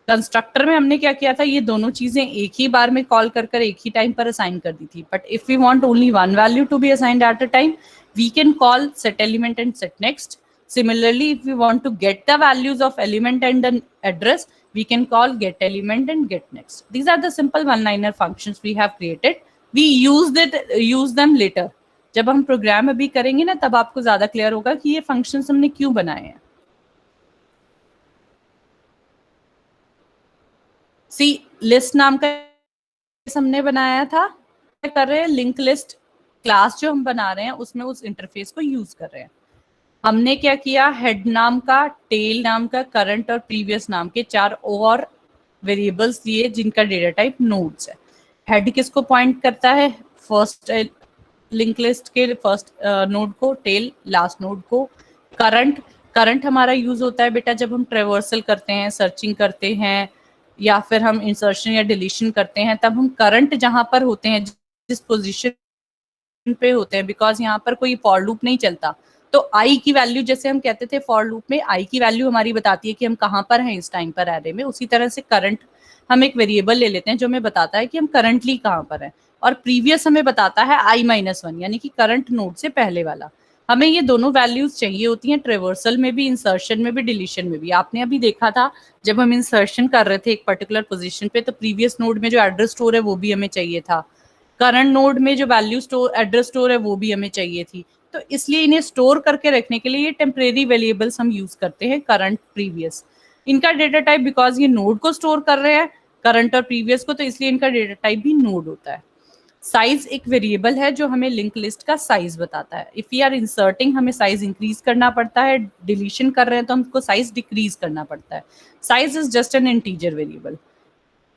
कंस्ट्रक्टर में हमने क्या किया था, ये दोनों चीजें एक ही बार में कॉल कर कर एक ही टाइम पर असाइन कर दी थी। But if we want only one value to be assigned at a time, we can call set element and set next. Similarly, if we want to get the values of element and an address, we can call get element and get next. These are the simple one-liner functions we have created. We use them later. जब हम programme अभी करेंगे ना तब आपको ज्यादा clear होगा कि ये फंक्शंस हमने क्यों बनाए हैं। सी लिस्ट नाम का हमने बनाया था, क्या कर रहे हैं, लिंक लिस्ट क्लास जो हम बना रहे हैं उसमें उस इंटरफेस को यूज कर रहे हैं। हमने क्या किया, हेड नाम का, टेल नाम का, करंट और प्रीवियस नाम के चार और वेरिएबल्स दिए जिनका डेटा टाइप नोड्स है। हेड किसको पॉइंट करता है, फर्स्ट लिंक लिस्ट के फर्स्ट नोड को, टेल लास्ट नोड को। करंट हमारा यूज होता है बेटा जब हम ट्रेवर्सल करते हैं, सर्चिंग करते हैं या फिर हम इंसर्शन या डिलीशन करते हैं, तब हम करंट जहां पर होते हैं, जिस पोजीशन पे होते हैं, बिकॉज यहाँ पर कोई फॉर लूप नहीं चलता, तो आई की वैल्यू, जैसे हम कहते थे फॉर लूप में आई की वैल्यू हमारी बताती है कि हम कहाँ पर हैं इस टाइम पर एरे में, उसी तरह से करंट हम एक वेरिएबल ले लेते हैं जो हमें बताता है कि हम करंटली कहाँ पर हैं, और प्रीवियस हमें बताता है i-1 यानी कि करंट नोड से पहले वाला। हमें ये दोनों वैल्यूज चाहिए होती हैं ट्रेवर्सल में भी, इंसर्शन में भी, डिलीशन में भी। आपने अभी देखा था जब हम इंसर्शन कर रहे थे एक पर्टिकुलर पोजीशन पे, तो प्रीवियस नोड में जो एड्रेस स्टोर है वो भी हमें चाहिए था, करंट नोड में जो वैल्यू स्टोर एड्रेस स्टोर है वो भी हमें चाहिए थी। तो इसलिए इन्हें स्टोर करके रखने के लिए ये टेम्परेरी वेरिएबल्स हम यूज करते हैं, करंट, प्रीवियस। इनका डेटा टाइप, बिकॉज ये नोड को स्टोर कर रहे हैं करंट और प्रीवियस को, तो इसलिए इनका डेटा टाइप भी नोड होता है। साइज एक वेरिएबल है जो हमें लिंक लिस्ट का साइज बताता है। इफ वी आर इंसर्टिंग हमें साइज इंक्रीज करना पड़ता है, डिलीशन कर रहे हैं तो हमको साइज डिक्रीज करना पड़ता है। Size is just an integer variable.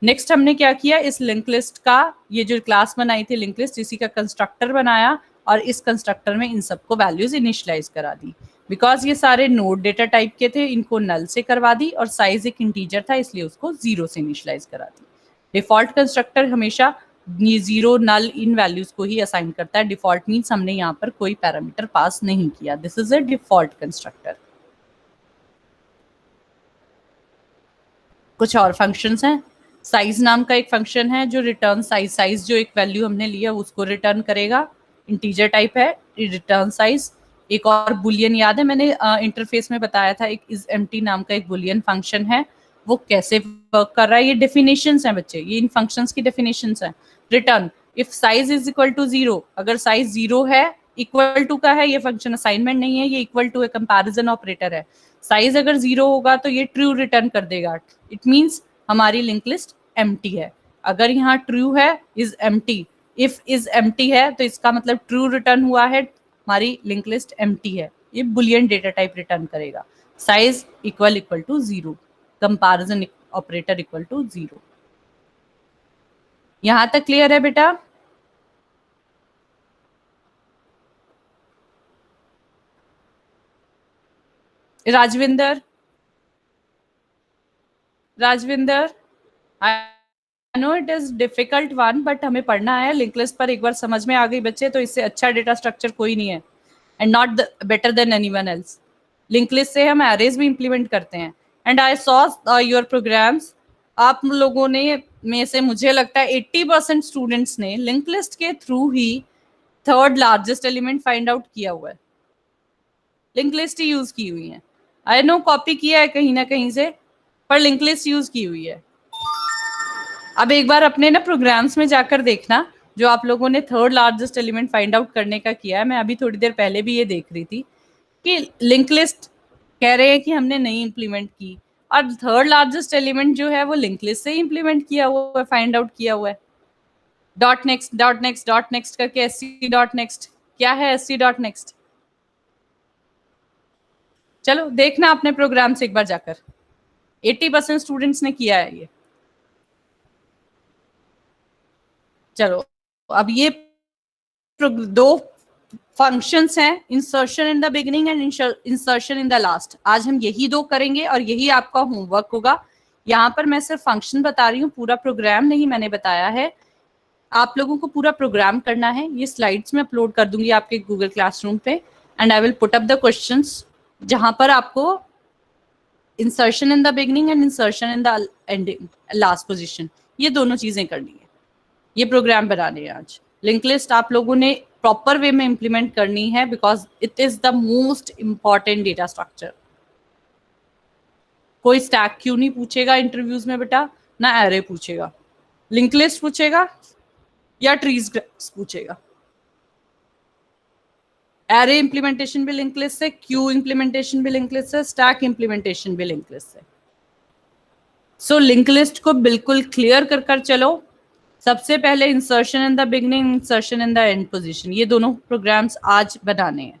Next हमने क्या किया, इस लिंक लिस्ट का, ये जो क्लास बनाई थी लिंक लिस्ट, इसी का कंस्ट्रक्टर बनाया और इस कंस्ट्रक्टर में इन सबको वैल्यूज इनिशियलाइज करा दी। बिकॉज ये सारे नोड डेटा टाइप के थे, इनको नल से करवा दी, और साइज एक इंटीजर था इसलिए उसको 0 से इनिशियलाइज करा दी। डिफॉल्ट कंस्ट्रक्टर हमेशा ये 0 नल इन वैल्यूज को ही असाइन करता है। डिफॉल्ट मीन्स हमने यहाँ पर कोई पैरामीटर पास नहीं किया। This is a default constructor. कुछ और फंक्शंस हैं। साइज नाम का एक फंक्शन है जो रिटर्न साइज जो एक वैल्यू हमने लिया उसको रिटर्न करेगा, इंटीजर टाइप है, रिटर्न साइज। एक और बुलियन याद है मैंने इंटरफेस में बताया था, एक इज एम्प्टी नाम का एक बुलियन फंक्शन है। वो कैसे वर्क कर रहा है, ये डेफिनेशंस हैं बच्चे, ये इन फंक्शंस की डेफिनेशंस हैं। Return if size is equal to 0, अगर साइज 0 है, इक्वल टू का है, ये फंक्शन असाइनमेंट नहीं है, ये इक्वल टू है, कंपैरिजन ऑपरेटर है। साइज अगर 0 होगा तो ये ट्रू रिटर्न कर देगा। इट मीन्स हमारी लिंक लिस्ट एम्प्टी है। अगर यहाँ ट्रू है, is empty, if is empty है तो इसका मतलब ट्रू रिटर्न हुआ है, हमारी लिंक लिस्ट एम्प्टी है, ये बुलियन डेटा टाइप रिटर्न करेगा। Size equal to 0, comparison operator equal to 0। यहां तक क्लियर है बेटा? Rajvinder, Rajvinder, I know it is difficult one, but हमें पढ़ना है। लिंक लिस्ट पर एक बार समझ में आ गई बच्चे तो इससे अच्छा डेटा स्ट्रक्चर कोई नहीं है, and not better than anyone else. Link list से हम एरेज भी इंप्लीमेंट करते हैं। And I saw your programs, आप लोगों ने में से मुझे लगता है 80% स्टूडेंट्स ने लिंक लिस्ट के थ्रू ही third largest element find out किया हुआ है, लिंक लिस्ट ही यूज की हुई है। आई नो कॉपी किया है कहीं ना कहीं से, पर लिंक लिस्ट यूज की हुई है। अब एक बार अपने ना प्रोग्राम्स में जाकर देखना जो आप लोगों ने third largest element find out करने का किया है। मैं अभी थोड़ी देर पहले भी ये देख रही थी कि लिंक लिस्ट कह रहे हैं कि हमने नहीं इंप्लीमेंट की, और थर्ड लार्जेस्ट एलिमेंट जो है वो लिंक लिस्ट से ही इंप्लीमेंट किया हुआ है, फाइंड आउट किया हुआ है। Dot next dot next dot next करके एससी डॉट नेक्स्ट, क्या है एससी डॉट नेक्स्ट? चलो देखना अपने प्रोग्राम से एक बार जाकर, 80% स्टूडेंट्स ने किया है ये। चलो अब ये दो फंक्शंस हैं, insertion in the beginning and insertion in the last. आज हम यही दो करेंगे और यही आपका होमवर्क होगा। यहाँ पर मैं सिर्फ फंक्शन बता रही हूँ, पूरा प्रोग्राम नहीं मैंने बताया है। आप लोगों को पूरा प्रोग्राम करना है। ये स्लाइड्स में अपलोड कर दूंगी आपके गूगल क्लासरूम पे, and I will put up the questions जहां पर आपको insertion in the beginning and insertion in the ending last position, ये दोनों चीजें करनी है। ये प्रोग्राम बनाने हैं आज। लिंक लिस्ट आप लोगों ने प्रॉपर वे में इंप्लीमेंट करनी है, because it is the most important data structure. कोई स्टैक क्यों नहीं पूछेगा इंटरव्यूज में बेटा, ना एरे पूछेगा, लिंक लिस्ट पूछेगा या ट्रीज पूछेगा। एरे इंप्लीमेंटेशन भी लिंक लिस्ट से, क्यू इंप्लीमेंटेशन भी लिंक लिस्ट से, स्टैक इंप्लीमेंटेशन भी लिंक लिस्ट से। सो लिंक लिस्ट को बिल्कुल क्लियर कर चलो। सबसे पहले insertion in the beginning, insertion in the end position, ये दोनों प्रोग्राम्स आज बनाने हैं।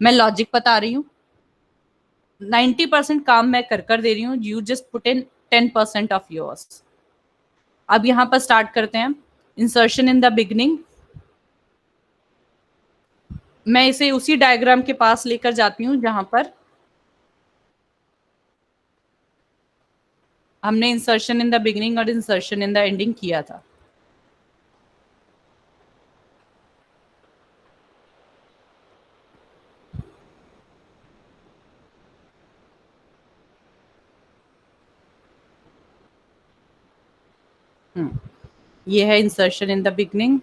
मैं लॉजिक बता रही हूँ, 90% काम मैं कर दे रही हूँ, you just put in 10% of yours. अब यहां पर स्टार्ट करते हैं। इंसर्शन इन द बिगिनिंग, मैं इसे उसी डायग्राम के पास लेकर जाती हूँ जहां पर हमने इंसर्शन इन द बिगिनिंग और इंसर्शन इन द एंडिंग किया था। ये है इंसर्शन इन द बिगिनिंग।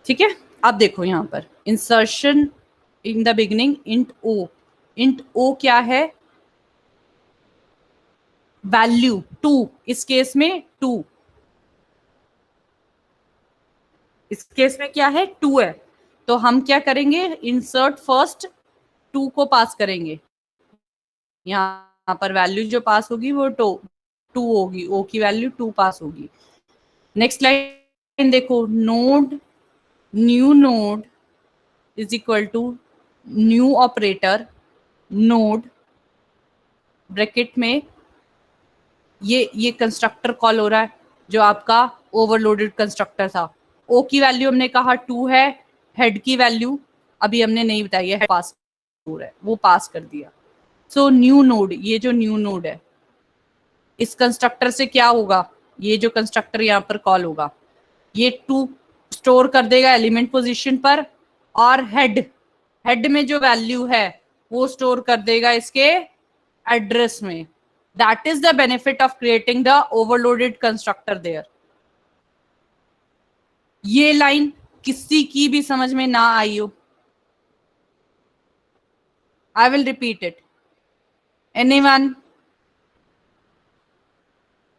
ठीक है, अब देखो यहां पर insertion in the beginning int o. Int o क्या है? वैल्यू 2, इस केस में 2, इस केस में क्या है 2 है, तो हम क्या करेंगे, इंसर्ट फर्स्ट 2 को पास करेंगे। यहाँ पर वैल्यू जो पास होगी वो 2 होगी, ओ की वैल्यू 2 पास होगी। नेक्स्ट लाइन देखो, node new node is equal to new operator node, bracket में ये कंस्ट्रक्टर कॉल हो रहा है जो आपका ओवरलोडेड कंस्ट्रक्टर था। ओ की वैल्यू हमने कहा 2 है, हेड की वैल्यू अभी हमने नहीं बताई है, पास हो रहा है, वो पास कर दिया। सो न्यू नोड, ये जो न्यू नोड है इस कंस्ट्रक्टर से क्या होगा, ये जो कंस्ट्रक्टर यहाँ पर कॉल होगा ये 2 स्टोर कर देगा एलिमेंट पोजीशन पर, और हेड में जो वैल्यू है वो स्टोर कर देगा इसके एड्रेस में। That is the benefit of creating the overloaded constructor there. ये लाइन किसी की भी समझ में ना आई हो, I will repeat it. Anyone?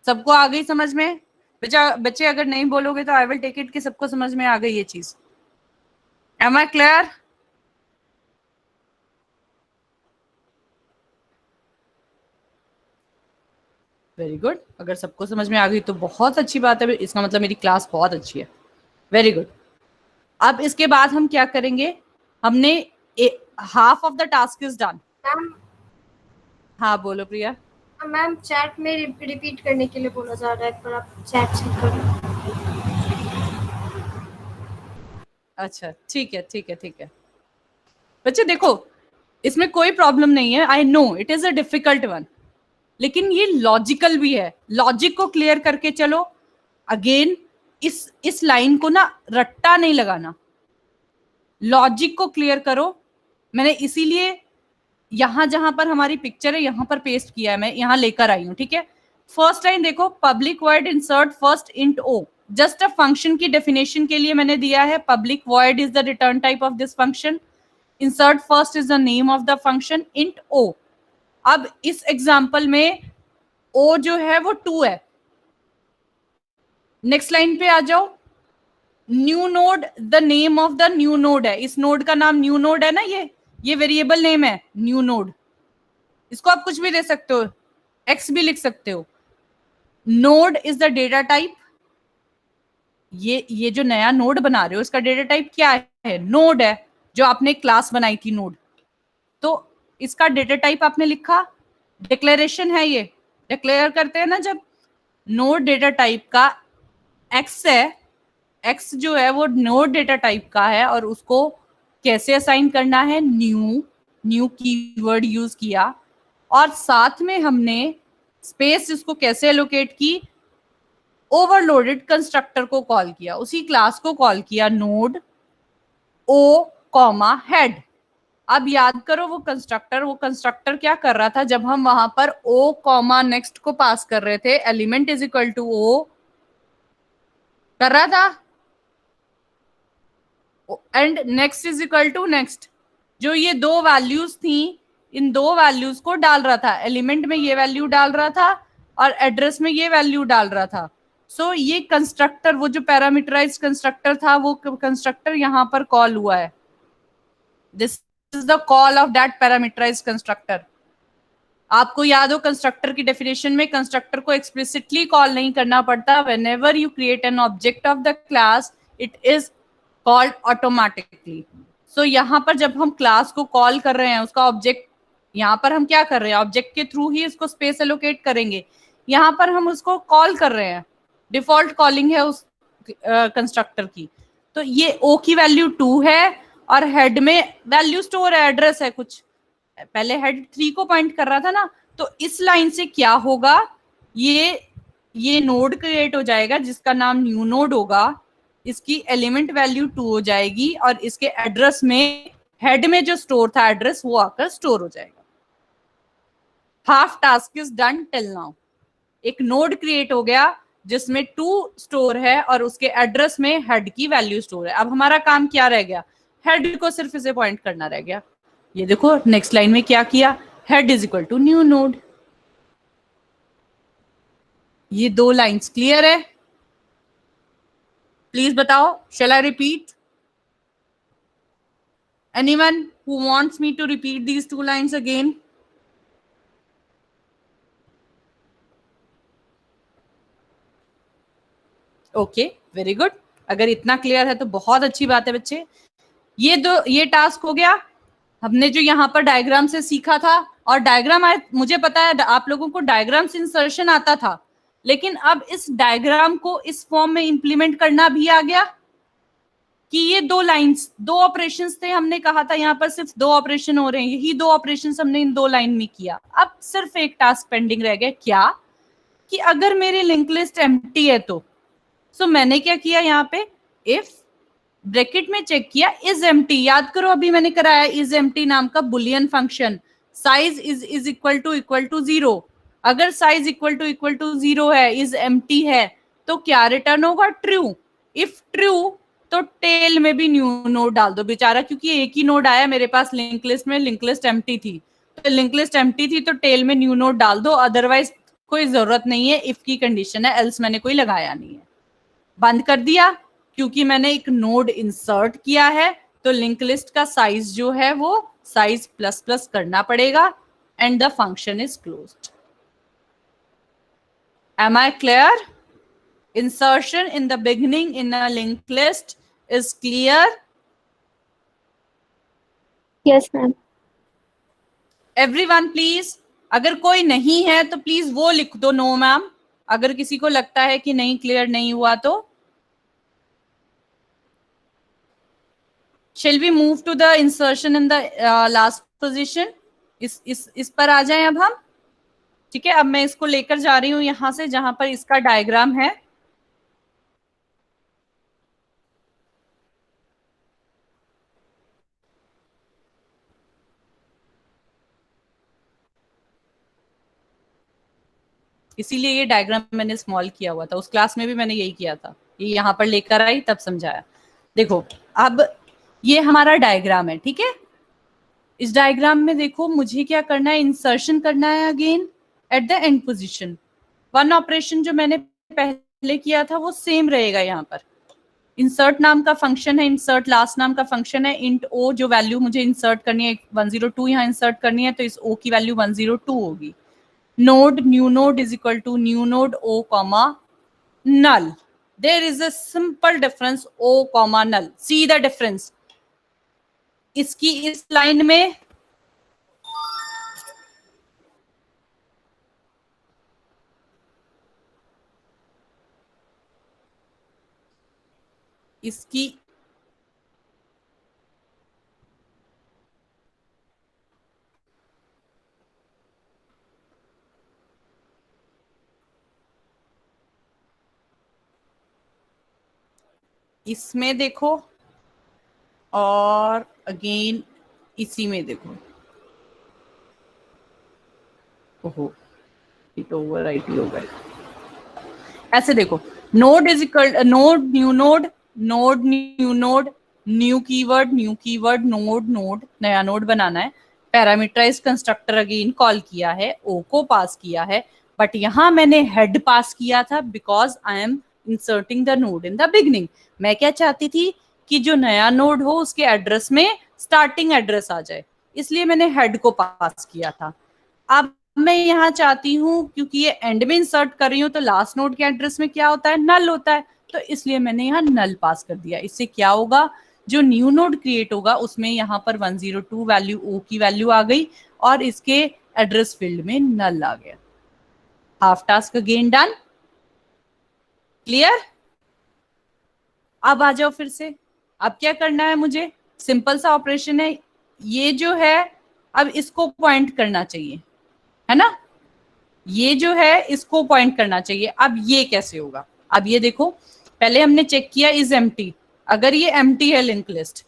सबको आ गई समझ में? बच्चे अगर नहीं बोलोगे तो आई विल टेक इट कि सबको समझ में आ गई ये चीज। Am I clear? Very good. अगर सबको समझ में आ गई तो बहुत अच्छी बात है, इसका मतलब मेरी क्लास बहुत अच्छी है। Very good. अब इसके बाद हम क्या करेंगे, हमने half of the task is done. Ma'am हाँ बोलो प्रिया। मैम चैट में रिपीट करने के लिए बोला जा रहा है, पर आप चैट चेक कर लो। अच्छा ठीक है ठीक है ठीक है बच्चे, देखो इसमें कोई प्रॉब्लम नहीं है। आई know it is a difficult one, लेकिन ये लॉजिकल भी है। लॉजिक को क्लियर करके चलो। अगेन इस लाइन को ना रट्टा नहीं लगाना, लॉजिक को क्लियर करो। मैंने इसीलिए यहां जहां पर हमारी पिक्चर है यहां पर पेस्ट किया है, मैं यहां लेकर आई हूं। ठीक है, फर्स्ट लाइन देखो, public void insert first int o. Just a function की डेफिनेशन के लिए मैंने दिया है public void is the return type of this function, insert first is the name of the function, int o. अब इस example में ओ जो है वो 2 है। नेक्स्ट लाइन पे आ जाओ, new node, the name of the new node है, इस नोड का नाम न्यू नोड है ना, ये वेरिएबल नेम है न्यू नोड। इसको आप कुछ भी दे सकते हो, एक्स भी लिख सकते हो। Node is the data type, ये जो नया नोड बना रहे हो इसका डेटा टाइप क्या है, नोड है, जो आपने क्लास बनाई थी नोड, तो इसका डेटा टाइप आपने लिखा। डिक्लेरेशन है, ये डिक्लेयर करते हैं ना जब, नोड डेटा टाइप का एक्स है, एक्स जो है वो नोड डेटा टाइप का है, और उसको कैसे असाइन करना है, न्यू कीवर्ड यूज किया, और साथ में हमने स्पेस इसको कैसे एलोकेट की, ओवरलोडेड कंस्ट्रक्टर को कॉल किया, उसी क्लास को कॉल किया, नोड ओ कॉमा हेड। अब याद करो वो कंस्ट्रक्टर क्या कर रहा था, जब हम वहां पर ओ कॉमा नेक्स्ट को पास कर रहे थे, element is equal to O कर रहा था, and next is equal to next, जो ये दो वैल्यूज थी, इन दो वैल्यूज को डाल रहा था, एलिमेंट में ये वैल्यू डाल रहा था और एड्रेस में ये वैल्यू डाल रहा था। सो ये कंस्ट्रक्टर, वो जो पैरामीटराइज कंस्ट्रक्टर था, वो कंस्ट्रक्टर यहां पर कॉल हुआ है। This is the call of that parameterise constructor. आपको याद हो कंस्ट्रक्टर की डेफिनेशन में कंस्ट्रक्टर को एक्सप्लिसिटली कॉल नहीं करना पड़ता, whenever you create an object of the class it is called automatically. So यहाँ पर जब हम क्लास को कॉल कर रहे हैं, उसका ऑब्जेक्ट, यहाँ पर हम क्या कर रहे हैं, ऑब्जेक्ट के थ्रू ही इसको स्पेस एलोकेट करेंगे, यहाँ पर हम उसको कॉल कर रहे हैं, डिफॉल्ट कॉलिंग है उस कंस्ट्रक्टर की। तो ये ओ की वैल्यू 2 है और हेड में वैल्यू स्टोर है, एड्रेस है कुछ, पहले हेड 3 को पॉइंट कर रहा था ना, तो इस लाइन से क्या होगा, ये नोड क्रिएट हो जाएगा जिसका नाम न्यू नोड होगा, इसकी एलिमेंट वैल्यू 2 हो जाएगी और इसके एड्रेस में, हेड में जो स्टोर था एड्रेस, वो आकर स्टोर हो जाएगा। Half task is done till now. एक नोड क्रिएट हो गया जिसमें 2 स्टोर है और उसके एड्रेस में हेड की वैल्यू स्टोर है। अब हमारा काम क्या रह गया, हेड को सिर्फ इसे पॉइंट करना रह गया। ये देखो नेक्स्ट लाइन में क्या किया, head is equal to new node. ये 2 लाइंस क्लियर है? प्लीज बताओ, shall I repeat? Anyone who wants me to repeat these 2 lines again? Okay, very good. अगर इतना क्लियर है तो बहुत अच्छी बात है बच्चे। ये टास्क हो गया। हमने जो यहाँ पर डायग्राम से सीखा था, और डायग्राम मुझे पता है आप लोगों को डायग्राम से इंसर्शन आता था, लेकिन अब इस डायग्राम को इस फॉर्म में इंप्लीमेंट करना भी आ गया कि ये 2 लाइंस, 2 ऑपरेशंस थे, हमने कहा था यहाँ पर सिर्फ 2 ऑपरेशन हो रहे हैं, यही 2 ऑपरेशंस हमने इन 2 लाइन में किया। अब सिर्फ एक टास्क पेंडिंग रह गया, क्या कि अगर मेरी लिंक लिस्ट एम्प्टी है तो सो मैंने क्या किया, यहाँ पे इफ ब्रैकेट में चेक किया इज एम्प्टी। याद करो अभी मैंने कराया इज एम्प्टी नाम का boolean function, size is equal to 0। अगर साइज इक्वल टू 0 है, इज एम्प्टी है, तो क्या रिटर्न होगा, ट्रू। इफ ट्रू तो टेल में भी न्यू नोड डाल दो बेचारा, क्योंकि एक ही नोड आया मेरे पास लिंक लिस्ट में, लिंक लिस्ट एम्प्टी थी, तो लिंक लिस्ट एम्प्टी थी तो टेल में न्यू नोड डाल दो, अदरवाइज कोई जरूरत नहीं है, इफ की कंडीशन है, एल्स मैंने कोई लगाया नहीं है। बंद कर दिया क्योंकि मैंने एक नोड इंसर्ट किया है, तो लिंक लिस्ट का साइज जो है वो साइज प्लस करना पड़ेगा, and the function is closed. Am I clear? Insertion in the beginning in a linked list is clear. Yes, ma'am. Everyone please, अगर कोई नहीं है तो प्लीज वो लिख दो नो मैम, अगर किसी को लगता है कि नहीं क्लियर नहीं हुआ तो. Shall we move to the insertion in the last position? इस पर आ जाएं अब हम. ठीक है, अब मैं इसको लेकर जा रही हूं यहां से जहां पर इसका डायग्राम है. इसीलिए ये डायग्राम मैंने स्मॉल किया हुआ था, उस क्लास में भी मैंने यही किया था, ये यहाँ पर लेकर आई तब समझाया. देखो अब ये हमारा डायग्राम है. ठीक है, इस डायग्राम में देखो मुझे क्या करना है, इंसर्शन करना है again at the end position. One operation जो मैंने पहले किया था वो सेम रहेगा. यहाँ पर इंसर्ट नाम का फंक्शन है, इंसर्ट लास्ट नाम का फंक्शन है. इंट ओ जो वैल्यू मुझे इंसर्ट करनी है 102 यहाँ इंसर्ट करनी है, तो इस ओ की वैल्यू 102 होगी. Node new node is equal to new node o comma null. There is a simple difference o comma null. See the difference. इसकी इस लाइन में इसकी इसमें देखो और अगेन इसी में देखो. ओहो इट ओवरराइट ही हो गया. ऐसे देखो, node is equal node new node, node new node, new keyword node node, नया नोड बनाना है. पैरामीटराइज कंस्ट्रक्टर अगेन कॉल किया है, ओ को पास किया है, बट यहां मैंने हेड पास किया था because I am inserting the node in the beginning. मैं क्या चाहती थी कि जो नया नोड हो उसके एड्रेस में स्टार्टिंग एड्रेस आ जाए, इसलिए मैंने हेड को पास किया था. अब मैं यहाँ चाहती हूँ क्योंकि ये एंड में इंसर्ट कर रही हूँ तो लास्ट नोड के एड्रेस में क्या होता है, नल होता है, तो इसलिए मैंने यहाँ नल पास कर दिया. इससे क्या होगा, जो न्यू नोड क्रिएट होगा उसमें यहाँ पर 102 वैल्यू ओ की वैल्यू आ गई और इसके एड्रेस फील्ड में नल आ गया. Half task again done. Clear? अब आ जाओ फिर से. अब क्या करना है मुझे, सिंपल सा ऑपरेशन है. ये जो है अब इसको पॉइंट करना चाहिए, है ना, ये जो है इसको पॉइंट करना चाहिए. अब ये कैसे होगा, अब ये देखो, पहले हमने चेक किया इज एम्प्टी. अगर ये एम्प्टी है लिंक लिस्ट,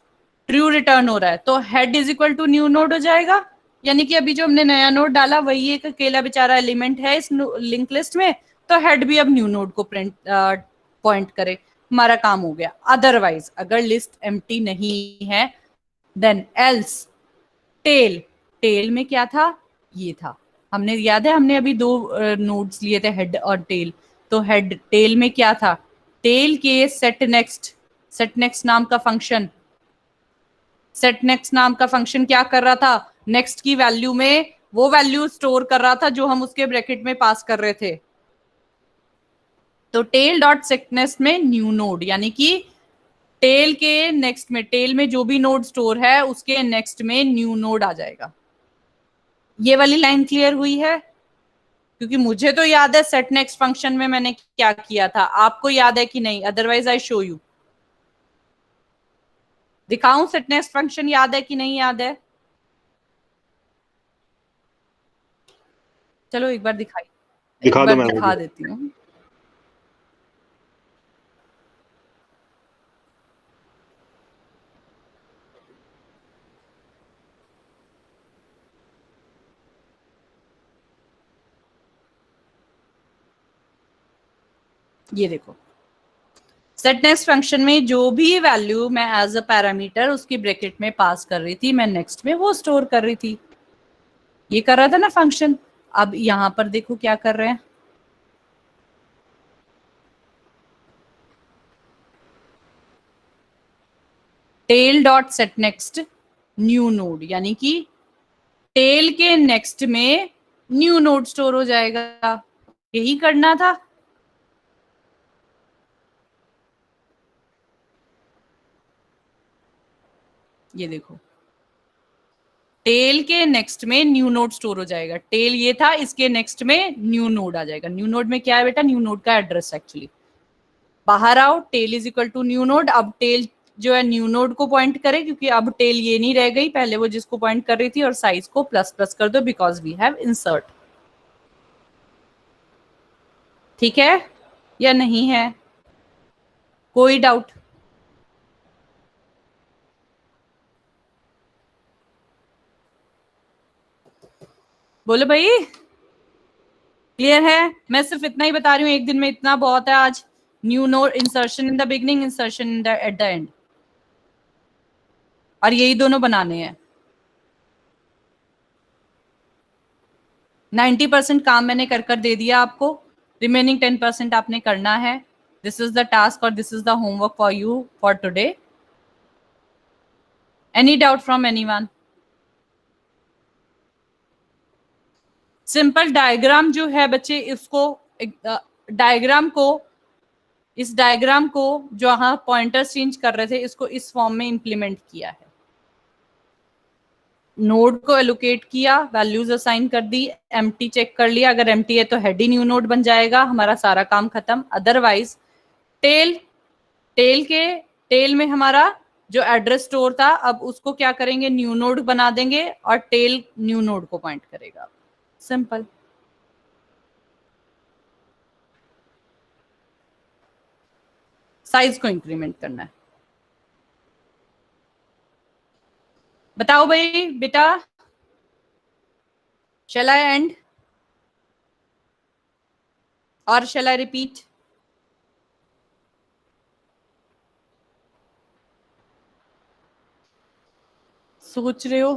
ट्रू रिटर्न हो रहा है, तो head is equal to new node हो जाएगा. यानी कि अभी जो हमने नया नोड डाला वही एक अकेला बेचारा एलिमेंट है इस लिंक लिस्ट में, तो हेड भी अब न्यू नोड को प्रिंट पॉइंट करे, हमारा काम हो गया. अदरवाइज अगर लिस्ट एम्प्टी नहीं है देन एल्स टेल. टेल में क्या था, ये था, हमने याद है हमने अभी दो नोड्स लिए थे हेड और टेल. तो हेड टेल में क्या था, टेल के सेट नेक्स्ट नाम का फंक्शन, सेट नेक्स्ट नाम का फंक्शन क्या कर रहा था, नेक्स्ट की वैल्यू में वो वैल्यू स्टोर कर रहा था जो हम उसके ब्रैकेट में पास कर रहे थे. तो टेल डॉट सेट नेक्स्ट में न्यू नोड, यानी कि टेल के नेक्स्ट में, टेल में जो भी नोड स्टोर है उसके नेक्स्ट में न्यू नोड आ जाएगा. ये वाली लाइन क्लियर हुई है? क्योंकि मुझे तो याद है सेट नेक्स्ट फंक्शन में मैंने क्या किया था, आपको याद है कि नहीं? Otherwise I show you. दिखाऊं सेट नेक्स्ट फंक्शन याद है कि नहीं याद है? चलो एक बार दिखा देती हूँ. ये देखो, सेट नेक्स्ट फंक्शन में जो भी वैल्यू मैं एज अ पैरामीटर उसकी ब्रैकेट में पास कर रही थी, मैं नेक्स्ट में वो स्टोर कर रही थी. ये कर रहा था ना फंक्शन. अब यहां पर देखो क्या कर रहे हैं, tail dot set next new node, यानी कि टेल के नेक्स्ट में न्यू नोड स्टोर हो जाएगा. यही करना था। ये देखो, टेल के नेक्स्ट में न्यू नोड स्टोर हो जाएगा। टेल ये था, इसके नेक्स्ट में न्यू नोड आ जाएगा। न्यू नोड में क्या है बेटा? न्यू नोड का एड्रेस एक्चुअली। बाहर आओ, tail is equal to new node. अब टेल जो है न्यू नोड को पॉइंट करे, क्योंकि अब टेल ये नहीं रह गई, पहले वो जिसको पॉइंट कर रही थी, और साइज को प्लस प्लस कर दो बिकॉज वी हैव इंसर्ट। ठीक है या नहीं है? कोई डाउट? बोलो भाई, क्लियर है? मैं सिर्फ इतना ही बता रही हूँ, एक दिन में इतना बहुत है आज। New node, insertion in the beginning, insertion in the at the end, और यही दोनों बनाने हैं। 90% काम मैंने कर कर दे दिया आपको, रिमेनिंग 10% आपने करना है। दिस इज द टास्क और this is the homework for you for today. Any doubt from anyone? Simple diagram जो है बच्चे, इसको डायग्राम को, इस डायग्राम को जो यहाँ पॉइंटर चेंज कर रहे थे, इसको इस फॉर्म में इंप्लीमेंट किया है। नोड को एलोकेट किया, वैल्यूज असाइन कर दी, एम्प्टी चेक कर लिया, अगर एम्प्टी है तो हेड ही न्यू नोड बन जाएगा, हमारा सारा काम खत्म। अदरवाइज टेल में हमारा जो एड्रेस स्टोर था, अब उसको क्या करेंगे? न्यू नोड बना देंगे और टेल न्यू नोड को पॉइंट करेगा। सिंपल। साइज को इंक्रीमेंट करना है। बताओ भाई बेटा, shall I end or shall I repeat? सोच रहे हो?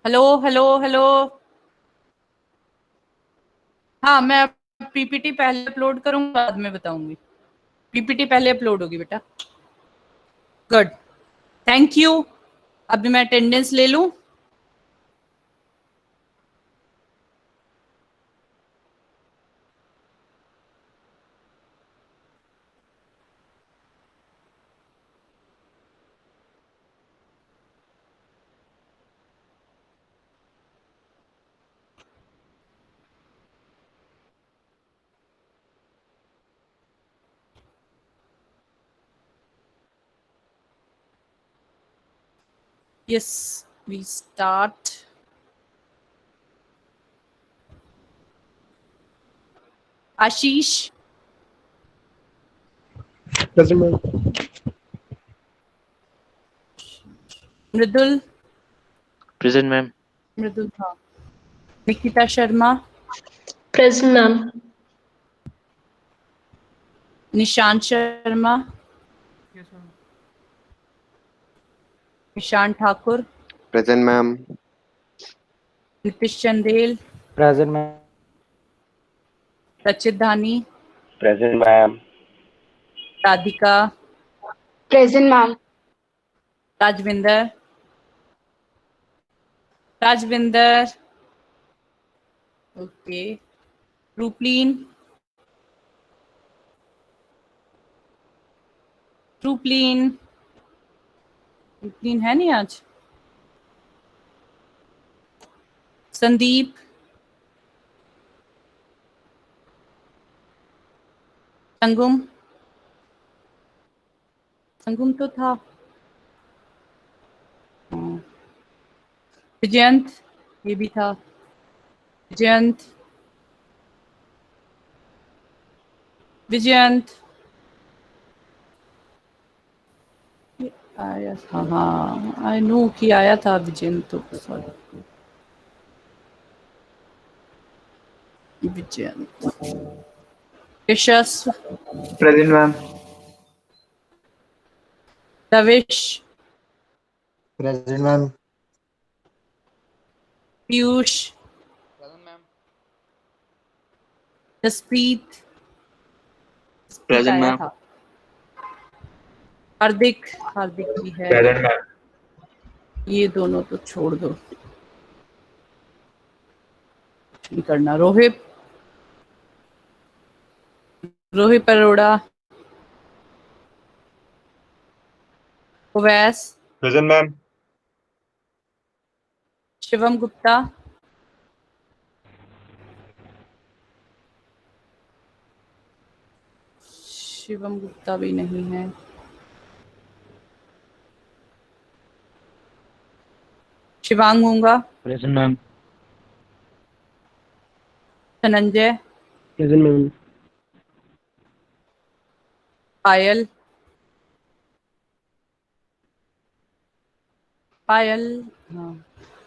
Hello hello hello. हाँ, मैं पीपीटी पहले अपलोड करूंगा, बाद में बताऊंगी। पीपीटी पहले अपलोड होगी बेटा। Good, thank you. अभी मैं अटेंडेंस ले लूं। Yes, we start. Ashish, Present, ma'am. Mridul, Present, ma'am. Mridul था, Nikita Sharma, present ma'am. Nishant Sharma, Nishant Thakur, Present, ma'am. Nitish Chandel, Present, ma'am. Rachit Dhani, Present, ma'am. Radhika, Present, ma'am. Rajvinder, Rajvinder, okay, Rupleen, Rupleen, Rupleen है नहीं आज। संदीप, संगम, संगम तो था। विजयंत, ये भी था। विजयंत, विजयंत आया था। हाँ, आई नो कि आया था विजयंत, तो sorry. Vijayant, Yashasv, present ma'am. Ravish, Present, ma'am. Piyush, Jaspreet, Present, आया ma'am. था। हार्दिक, हार्दिक भी है। Present ma'am. ये दोनों तो छोड़ दो, कुछ नहीं करना। Rohit Arora, Owais, present ma'am. शिवम गुप्ता, शिवम गुप्ता भी नहीं है। शिवांग मूंगा, Present, ma'am. Dhananjay, Present, ma'am. Payal, हाँ,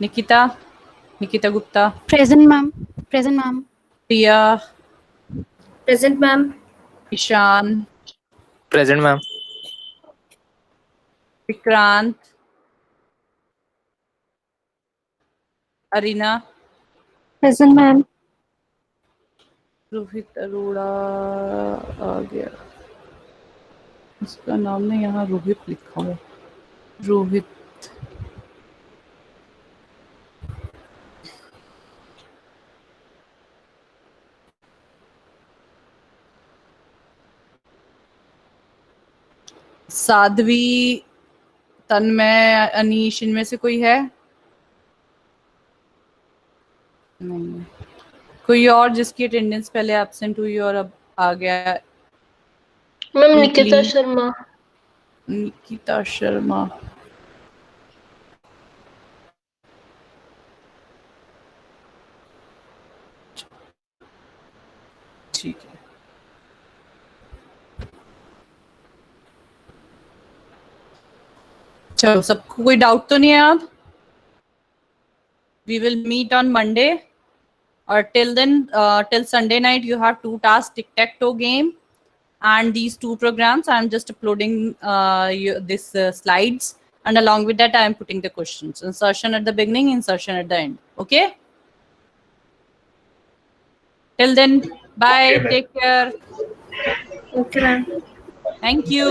Nikita Gupta, Present, ma'am. Present, ma'am. Priya, present ma'am. Ishaan, Present, ma'am. Vikrant, Arina, Present, ma'am. Rohit Arora आ गया, उसका नाम नहीं यहाँ रोहित लिखा हुआ। रोहित, साध्वी, तन्मय, अनीश, इनमें से कोई है? नहीं। कोई और जिसकी अटेंडेंस पहले एब्सेंट हुई और अब आ गया? Ma'am Nikita Weekly. शर्मा। निकिता शर्मा, ठीक है। चलो, सबको कोई डाउट तो नहीं है अब? We will meet on Monday, or till then, till Sunday night, you have 2 tasks, tic-tac-toe game, and these 2 programs. I'm just uploading this slides, and along with that, I am putting the questions. Insertion at the beginning, insertion at the end. Okay? Till then, bye. Okay, ma'am. Take care. Okay ma'am. Thank you.